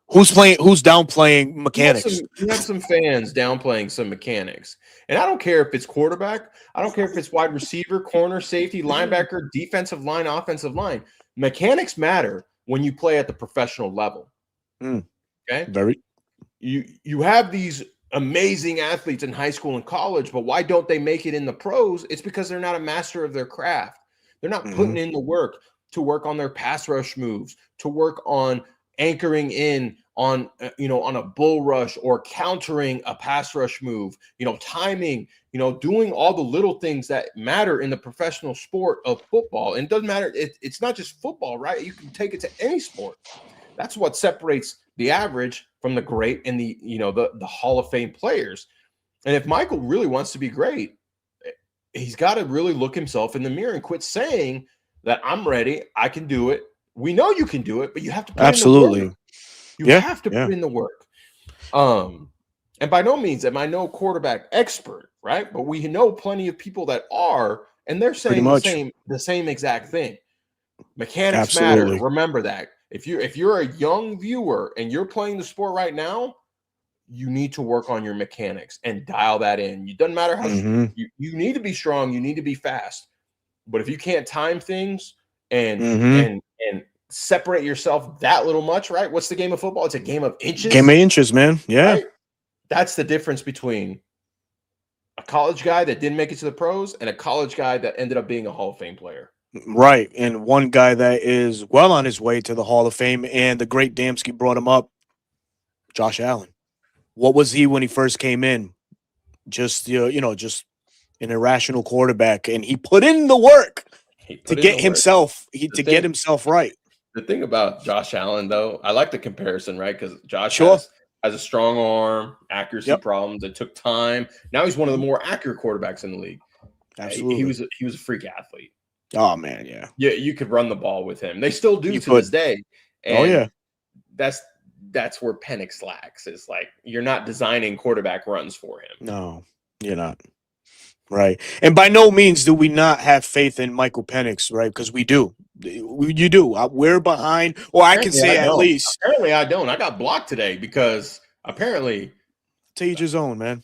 who's downplaying You have some mechanics? you have some fans downplaying some mechanics. And I don't care if it's quarterback, I don't care if it's wide receiver, corner, safety, linebacker, defensive line, offensive line. Mechanics matter when you play at the professional level. Mm, Okay? very. You have these amazing athletes in high school and college, but why don't they make it in the pros? It's because they're not a master of their craft. They're not putting Mhm. in the work to work on their pass rush moves, to work on anchoring in on on a bull rush or countering a pass rush move, timing, doing all the little things that matter in the professional sport of football. And it doesn't matter, it's not just football, right? You can take it to any sport. That's what separates the average from the great and the Hall of Fame players. And if Michael really wants to be great, he's got to really look himself in the mirror and quit saying that I'm ready, I can do it. We know you can do it, but you have to put in the work. Absolutely. You Yeah. have to Yeah. put in the work. And by no means am I no quarterback expert, right? But we know plenty of people that are, and they're Pretty saying the much. same exact thing. Mechanics matter. Absolutely. Remember that. If you're a young viewer and you're playing the sport right now, you need to work on your mechanics and dial that in. It doesn't matter how Mhm. you need to be strong, you need to be fast. But if you can't time things and Mhm. and separate yourself that little much, right? What's the game of football? It's a game of Game of inches, inches, man. Yeah. right? That's the difference between a college guy that didn't make it to the pros and a college guy that ended up being a Hall of Fame player. Right. And one guy that is well on his way to the Hall of Fame, and the great Damsky brought him up. Josh Allen. What was he when he first came in? Just just an irrational quarterback, and he put in the work He to put in get the work. himself The to get thing, himself right. the thing about Josh Allen, though, I like the comparison, right? Because Josh Sure. has a strong arm, accuracy Yep. problems. It took time. Now he's one of the Mhm. more accurate quarterbacks in the league. He Absolutely. was he was a freak athlete. Oh man, yeah. Yeah, you could run the ball with him. They still do You to this could. day, Oh and yeah. that's that's where Penix lacks. Is like you're not designing quarterback runs for him. No, you're not. Right. And by no means do we not have faith in Michael Penix, right? Because we do. You do. We're behind, or I can Apparently, I say at don't. least Apparently, I don't. I got blocked today because apparently. to each his own, man.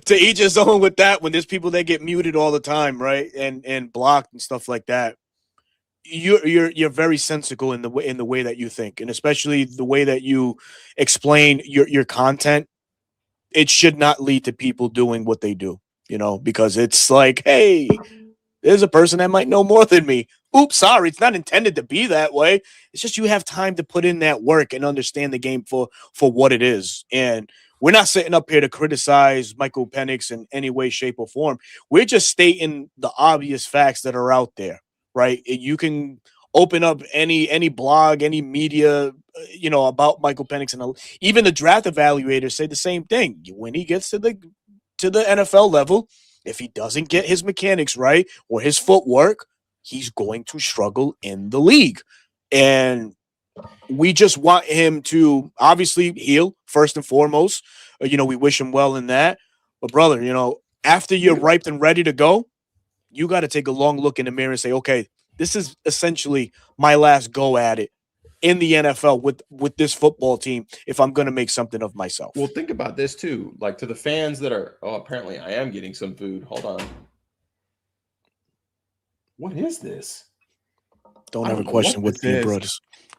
To each his own with that. When there's people that get muted all the time, right, and blocked and stuff like that. You're very sensical in the way that you think, and especially the way that you explain your content. It should not lead to people doing what they do, because it's like, hey, there's a person that might know more than me. Oops, sorry, it's not intended to be that way. It's just you have time to put in that work and understand the game for what it is. And we're not sitting up here to criticize Michael Penix in any way, shape, or form. We're just stating the obvious facts that are out there, right? You can open up any blog, any media, about Michael Penix, and even the draft evaluators say the same thing. When he gets to the NFL level, if he doesn't get his mechanics right or his footwork, he's going to struggle in the league. And we just want him to obviously heal first and foremost. We wish him well in that. But brother, after you're ripe and ready to go, you got to take a long look in the mirror and say, okay, this is essentially my last go at it in the NFL with this football team if I'm going to make something of myself. Well, think about this too. Like to the fans that are, apparently I am getting some food. Hold on. What is this? Don't I ever don't know question what what's this being is. brought.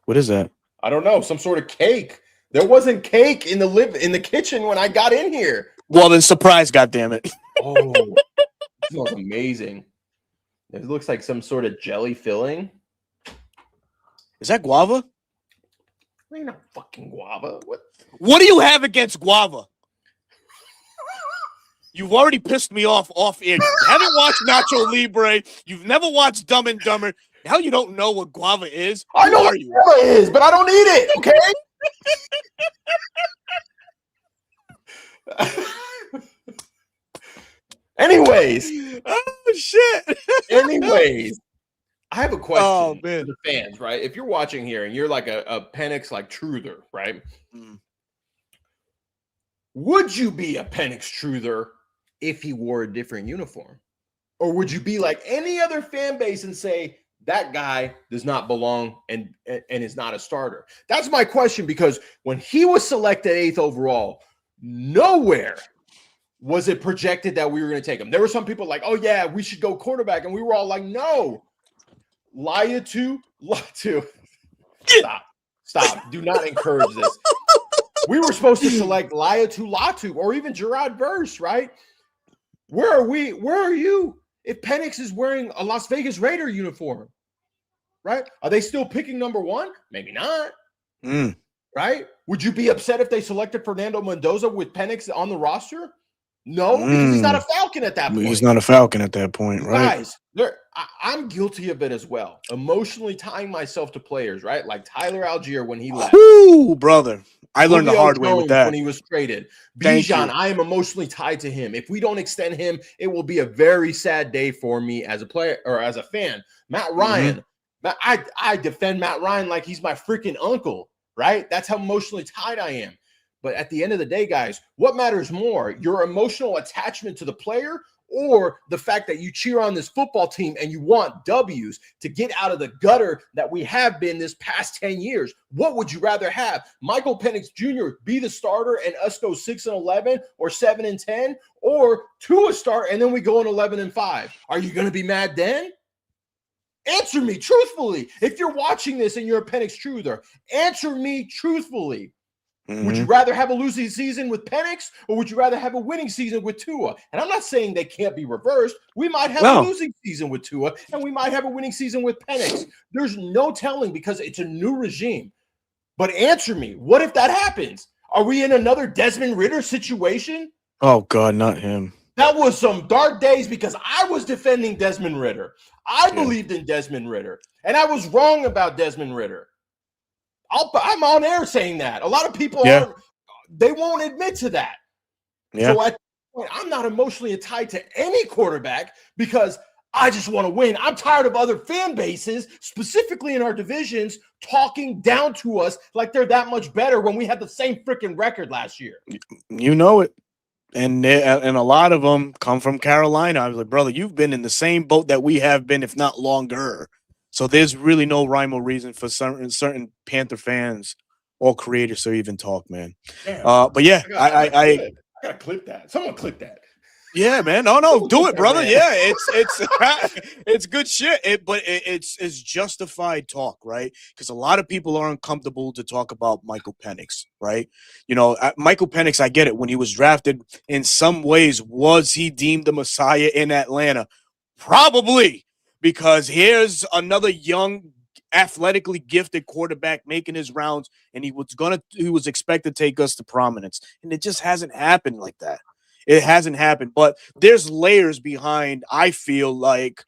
What is that? I don't know. Some sort of cake. There wasn't cake in the kitchen when I got in here. Well, then surprise, goddammit. Oh, it smells amazing. It looks like some sort of jelly filling. Is that guava? Ain't no fucking guava. What do you have against guava? You've already pissed me off air. You haven't watched Nacho Libre. You've never watched Dumb and Dumber. Now you don't know what guava is. I know what guava is, but I don't eat it. Okay. Anyways. Oh shit. Anyways. I have a question for the fans, right? If you're watching here and you're like a Penix like truther, right? Mm. Would you be a Penix truther if he wore a different uniform? Or would you be like any other fan base and say that guy does not belong and is not a starter? That's my question, because when he was selected 8th overall, nowhere was it projected that we were going to take him. There were some people like, oh yeah, we should go quarterback. And we were all like, no. Latu. Stop. Do not encourage this. We were supposed to select Latu or even Gerard Verse, right? Where are we? Where are you? If Penix is wearing a Las Vegas Raider uniform, right? Are they still picking number 1? Maybe not. Right? Would you be upset if they selected Fernando Mendoza with Penix on the roster? No, because he's not a Falcon at that point. He's not a Falcon at that point, right? Guys, I'm guilty of it as well. Emotionally tying myself to players, right? Like Tyler Algier when he left. Ooh, brother. I learned the hard way with that. When he was traded. Bijan, I am emotionally tied to him. If we don't extend him, it will be a very sad day for me as a player or as a fan. Matt Ryan. I defend Matt Ryan like he's my freaking uncle, right? That's how emotionally tied I am. But at the end of the day, guys, what matters more? Your emotional attachment to the player or the fact that you cheer on this football team and you want W's to get out of the gutter that we have been this past 10 years? What would you rather have? Michael Penix Jr. be the starter and us go 6-11 or 7-10, or Tua start and then we go on 11-5? Are you going to be mad then? Answer me truthfully. If you're watching this and you're a Penix truther, answer me truthfully. Would you rather have a losing season with Penix or would you rather have a winning season with Tua? And I'm not saying they can't be reversed. We might have a losing season with Tua and we might have a winning season with Penix. There's no telling because it's a new regime. But answer me, what if that happens? Are we in another Desmond Ridder situation? Oh God, not him. That was some dark days because I was defending Desmond Ridder. I Yeah. believed in Desmond Ridder, and I was wrong about Desmond Ridder. I'm on air saying that. A lot of people aren't. They won't admit to that. Yeah. So at this point, I'm not emotionally tied to any quarterback because I just want to win. I'm tired of other fan bases, specifically in our divisions, talking down to us like they're that much better when we had the same freaking record last year. You know it. And a lot of them come from Carolina. I was like, brother, you've been in the same boat that we have been, if not longer. So there's really no rhyme or reason for certain Panther fans or creators to even talk, man. Damn. But yeah, I gotta clip that. Someone clip that. Yeah, man. No, do it, brother. Yeah, it's it's good shit. But it's justified talk, right? Because a lot of people are uncomfortable to talk about Michael Penix, right? You know, Michael Penix, I get it. When he was drafted, in some ways, was he deemed the Messiah in Atlanta? Probably, because here's another young, athletically gifted quarterback making his rounds, and he was expected to take us to prominence, and it just hasn't happened like that. It hasn't happened, but there's layers behind. I feel like,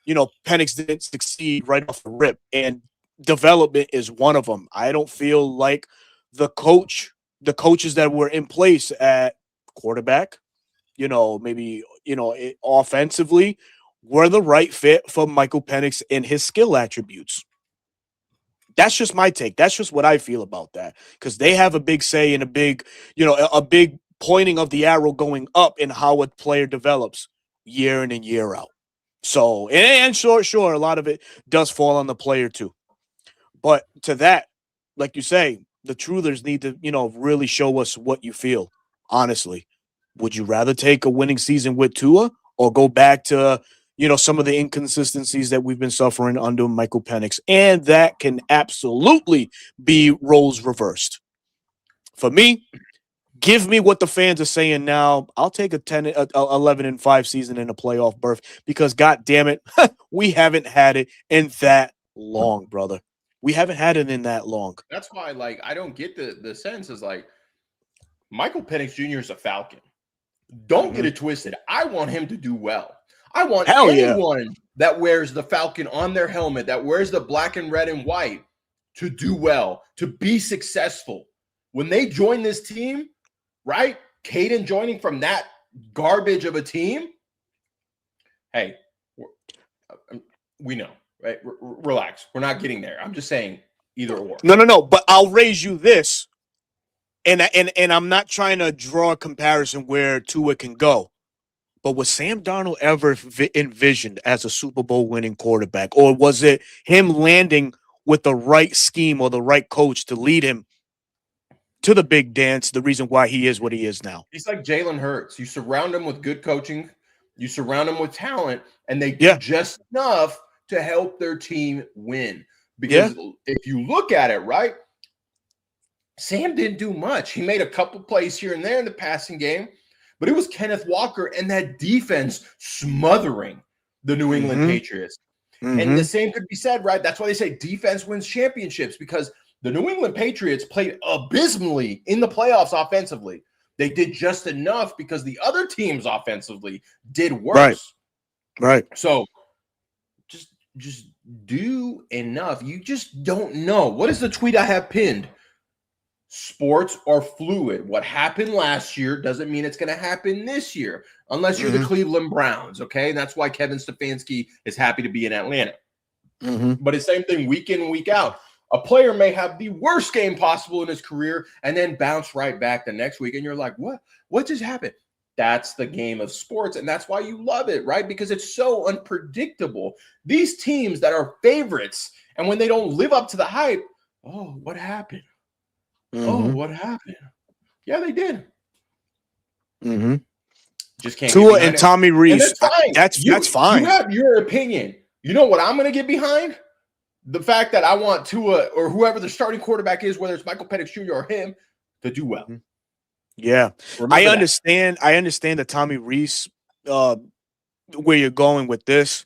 Penix didn't succeed right off the rip, and development is one of them. I don't feel like the coaches that were in place at quarterback, maybe, offensively, were the right fit for Michael Penix and his skill attributes. That's just my take. That's just what I feel about that, because they have a big say and a big pointing of the arrow going up in how a player develops year in and year out. So, and sure, a lot of it does fall on the player too. But to that, like you say, the truthers need to, really show us what you feel. Honestly, would you rather take a winning season with Tua or go back to, some of the inconsistencies that we've been suffering under Michael Penix? And that can absolutely be roles reversed. For me, give me what the fans are saying now. I'll take a 11-5 season in a playoff berth because, God damn it, we haven't had it in that long, brother. We haven't had it in that long. That's why, I don't get the sense is Michael Penix Jr. is a Falcon. Don't get it twisted. I want him to do well. I want anyone that wears the Falcon on their helmet, that wears the black and red and white, to do well, to be successful. When they join this team, right? Caden joining from that garbage of a team. Hey, we know, right? Relax. We're not getting there. I'm just saying either or. No. But I'll raise you this, and I'm not trying to draw a comparison where Tua can go. But was Sam Darnold ever envisioned as a Super Bowl winning quarterback, or was it him landing with the right scheme or the right coach to lead him to the big dance, the reason why he is what he is now? He's like Jalen Hurts. You surround him with good coaching, you surround him with talent, and they do just enough to help their team win. Because if you look at it, right, Sam didn't do much. He made a couple plays here and there in the passing game, but it was Kenneth Walker and that defense smothering the New England Patriots. And the same could be said, right? That's why they say defense wins championships, because the New England Patriots played abysmally in the playoffs offensively. They did just enough because the other teams offensively did worse. Right. So just do enough. You just don't know. What is the tweet I have pinned? Sports are fluid. What happened last year doesn't mean it's going to happen this year, unless you're the Cleveland Browns, okay? And that's why Kevin Stefanski is happy to be in Atlanta. But it's the same thing week in and week out. A player may have the worst game possible in his career and then bounce right back the next week, and you're like, what just happened? That's the game of sports, and that's why you love it, right? Because it's so unpredictable. These teams that are favorites, and when they don't live up to the hype, oh, what happened? Oh, what happened? Yeah, they did. Just can't. Tua and Tommy Reese. That's fine. You have your opinion. You know what I'm going to get behind? The fact that I want Tua or whoever the starting quarterback is, whether it's Michael Penix Jr. or him, to do well. Yeah, I understand. I understand the Tommy Reese where you're going with this,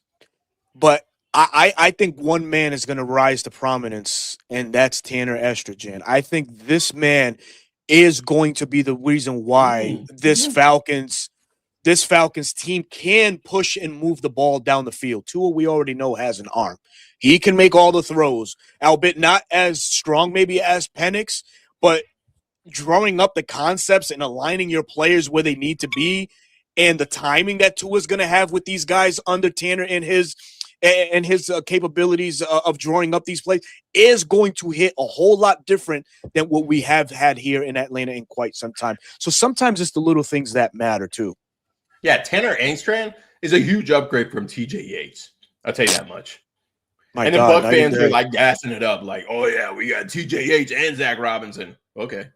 but I think one man is going to rise to prominence, and that's Tanner Estrogen. I think this man is going to be the reason why this Falcons team can push and move the ball down the field. Tua, we already know, has an arm. He can make all the throws, albeit not as strong maybe as Penix, but drawing up the concepts and aligning your players where they need to be, and the timing that Tua is going to have with these guys under Tanner and his capabilities of drawing up these plays is going to hit a whole lot different than what we have had here in Atlanta in quite some time. So sometimes it's the little things that matter too. Yeah, Tanner Engstrand is a huge upgrade from TJ Yates. I'll tell you that much. My and then God, Buck fans are like gassing it up, like, oh yeah, we got TJ Yates and Zach Robinson. Okay.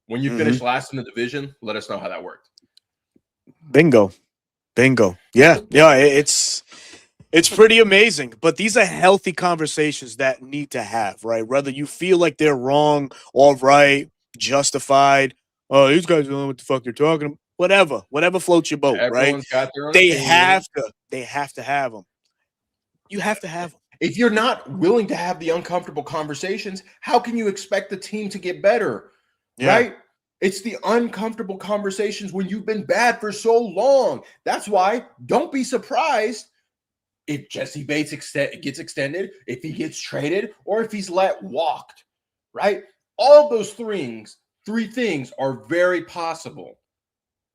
When you finish last in the division, let us know how that worked. Bingo. Yeah, it's pretty amazing. But these are healthy conversations that need to have, right? Whether you feel like they're wrong or right, justified. Oh, these guys don't know what the fuck you're talking about. Whatever floats your boat, Everyone's right? got their own They opinion. have to have them. You have to have them. If you're not willing to have the uncomfortable conversations, how can you expect the team to get better? Yeah. Right? It's the uncomfortable conversations when you've been bad for so long. That's why don't be surprised if Jesse Bates gets extended, if he gets traded, or if he's let walked, right? All those three things are very possible,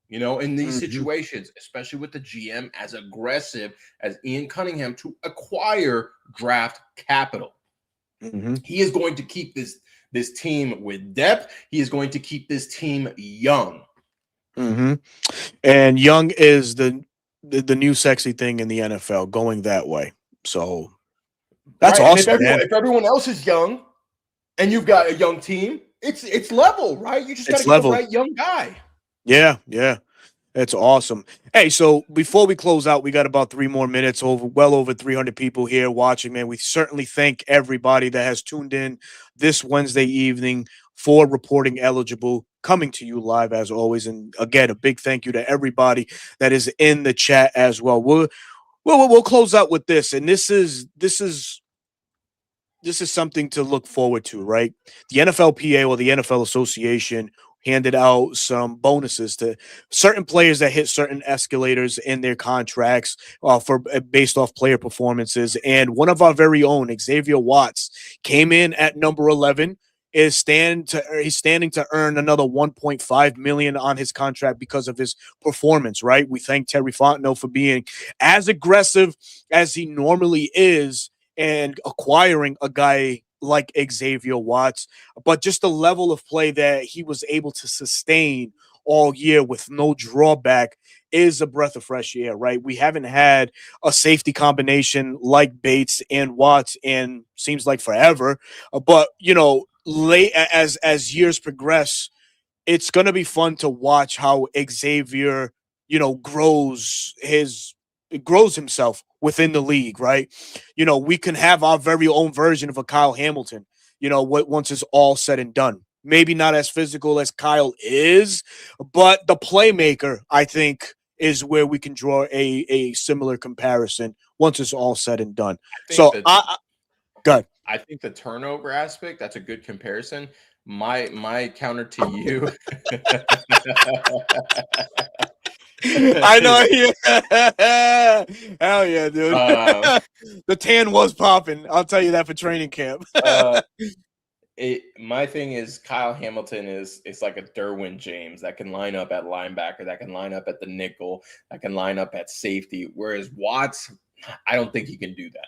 in these situations, especially with the GM as aggressive as Ian Cunningham to acquire draft capital. He is going to keep this team with depth. He is going to keep this team young. And young is the new sexy thing in the NFL, going that way. So that's awesome. If everyone else is young and you've got a young team, it's level, right? You just got to get the right young guy. Yeah. It's awesome. Hey, so before we close out, we got about 3 more minutes, well over 300 people here watching, man. We certainly thank everybody that has tuned in this Wednesday evening for Reporting Eligible, coming to you live as always. And again, a big thank you to everybody that is in the chat as well. We'll close out with this, and this is something to look forward to, right? The NFLPA, or the NFL Association, handed out some bonuses to certain players that hit certain escalators in their contracts based off player performances. And one of our very own, Xavier Watts, came in at number 11. He's standing to earn another $1.5 million on his contract because of his performance, right? We thank Terry Fontenot for being as aggressive as he normally is and acquiring a guy like Xavier Watts, but just the level of play that he was able to sustain all year with no drawback is a breath of fresh air, right? We haven't had a safety combination like Bates and Watts in seems like forever, but late as years progress, it's going to be fun to watch how Xavier, grows himself within the league, right? We can have our very own version of a Kyle Hamilton, once it's all said and done. Maybe not as physical as Kyle is, but the playmaker, I think, is where we can draw a similar comparison once it's all said and done. So go ahead. I think the turnover aspect, that's a good comparison. My counter to you. I know. Yeah. Hell yeah, dude. The tan was popping. I'll tell you that for training camp. My thing is Kyle Hamilton is like a Derwin James that can line up at linebacker, that can line up at the nickel, that can line up at safety. Whereas Watts, I don't think he can do that.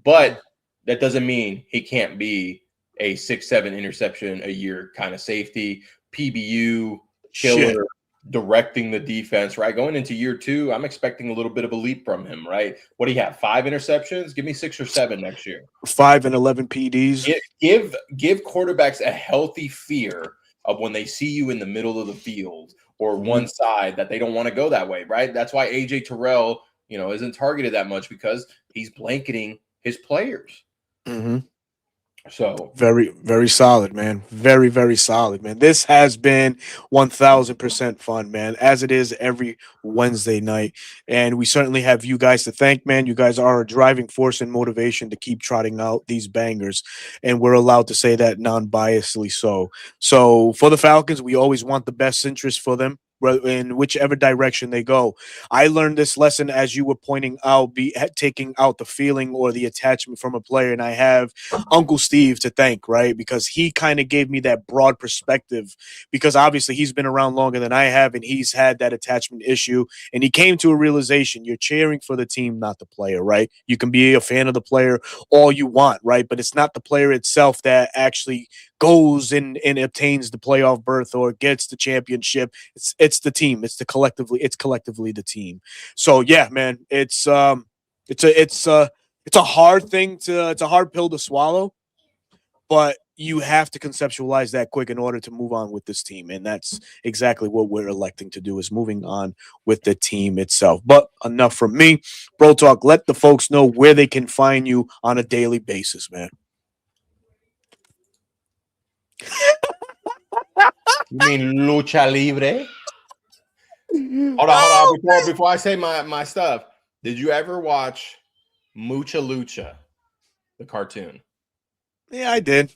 But that doesn't mean he can't be a 6-7 interception a year kind of safety, PBU, killer, directing the defense, right? Going into year 2, I'm expecting a little bit of a leap from him, right? What do you have? 5 interceptions? Give me 6 or 7 next year. 5 and 11 PDs. Give quarterbacks a healthy fear of when they see you in the middle of the field or one side that they don't want to go that way, right? That's why AJ Terrell, isn't targeted that much, because he's blanketing his players. So Very, very solid, man. Very, very solid, man. This has been 1000% fun, man, as it is every Wednesday night. And we certainly have you guys to thank, man. You guys are a driving force and motivation to keep trotting out these bangers. And we're allowed to say that non biasedly so. So for the Falcons, we always want the best interest for them in whichever direction they go. I learned this lesson as you were pointing out, taking out the feeling or the attachment from a player. And I have Uncle Steve to thank, right? Because he kind of gave me that broad perspective because obviously he's been around longer than I have and he's had that attachment issue. And he came to a realization you're cheering for the team, not the player, right? You can be a fan of the player all you want, right? But it's not the player itself that actually goes and obtains the playoff berth or gets the championship. It's the team. It's collectively the team. So yeah, man, it's a hard thing to it's a hard pill to swallow, but you have to conceptualize that quick in order to move on with this team. And that's exactly what we're electing to do is moving on with the team itself. But enough from me. Bro Talk, let the folks know where they can find you on a daily basis, man. you mean lucha libre? Hold on, Oh, Before I say my stuff, did you ever watch Mucha Lucha, the cartoon? yeah, I did.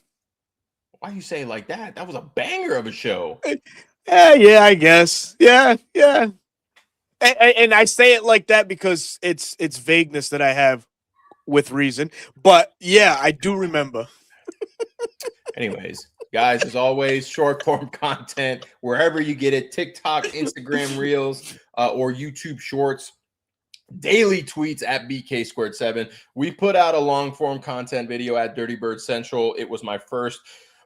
Why you say it like that? That was a banger of a show. Yeah, I guess. Yeah. And I say it like that because it's vagueness that I have with reason. But yeah, I do remember. Anyways, guys, as always, short form content wherever you get it: TikTok, Instagram Reels, or YouTube Shorts. Daily tweets at BK squared 7. We put out a long form content video at Dirty Bird Central. It was my first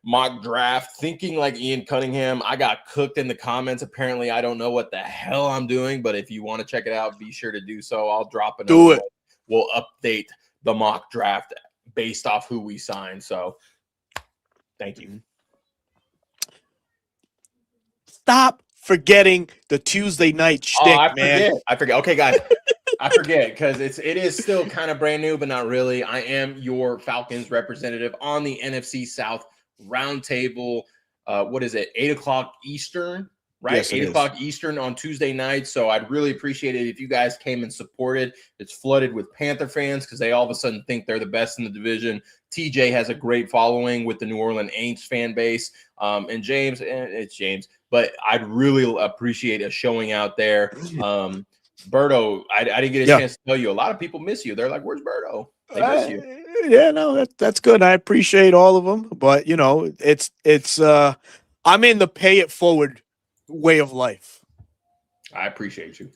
mock draft, thinking like Ian Cunningham. I got cooked in the comments. Apparently, I don't know what the hell I'm doing, but if you want to check it out, be sure to do so. I'll drop another Do it. one. We'll update the mock draft based off who we signed. So thank you. Stop forgetting the Tuesday night shtick, man. I forget. Okay, guys. I forget because it is still kind of brand new, but not really. I am your Falcons representative on the NFC South Roundtable. What is it? 8:00 Eastern, right? Yes, it 8:00 Eastern on Tuesday night. So I'd really appreciate it if you guys came and supported. It's flooded with Panther fans because they all of a sudden think they're the best in the division. TJ has a great following with the New Orleans Aints fan base. And James, it's James, but I'd really appreciate a showing out there. Berto, I didn't get a chance to tell you. A lot of people miss you. They're like, "Where's Berto?" They miss you. Yeah, no, that's good. I appreciate all of them, but you know, it's I'm in the pay it forward way of life. I appreciate you.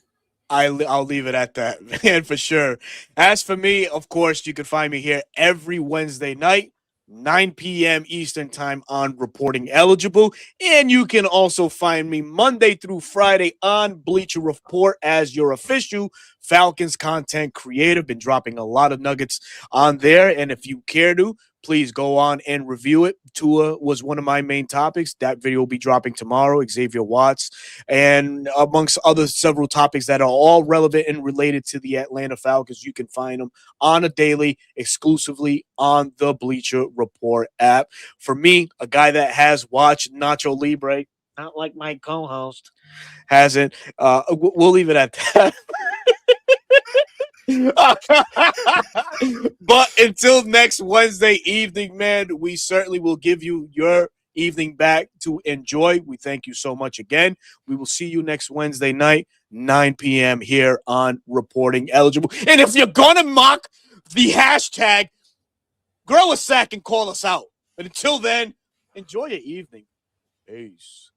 I'll leave it at that, man, for sure. As for me, of course, you can find me here every Wednesday night, 9 p.m. Eastern time on Reporting Eligible. And you can also find me Monday through Friday on Bleacher Report as your official Falcons content creator. Been dropping a lot of nuggets on there. And if you care to, please go on and review it. Tua was one of my main topics. That video will be dropping tomorrow. Xavier Watts, and amongst other several topics that are all relevant and related to the Atlanta Falcons. You can find them on a daily, exclusively on the Bleacher Report app. For me, a guy that has watched Nacho Libre, not like my co-host, hasn't. We'll leave it at that. But until next Wednesday evening, man, we certainly will give you your evening back to enjoy. We thank you so much again. We will see you next Wednesday night, 9 p.m. here on Reporting Eligible. And if you're going to mock the hashtag, grow a sack and call us out. But until then, enjoy your evening. Peace.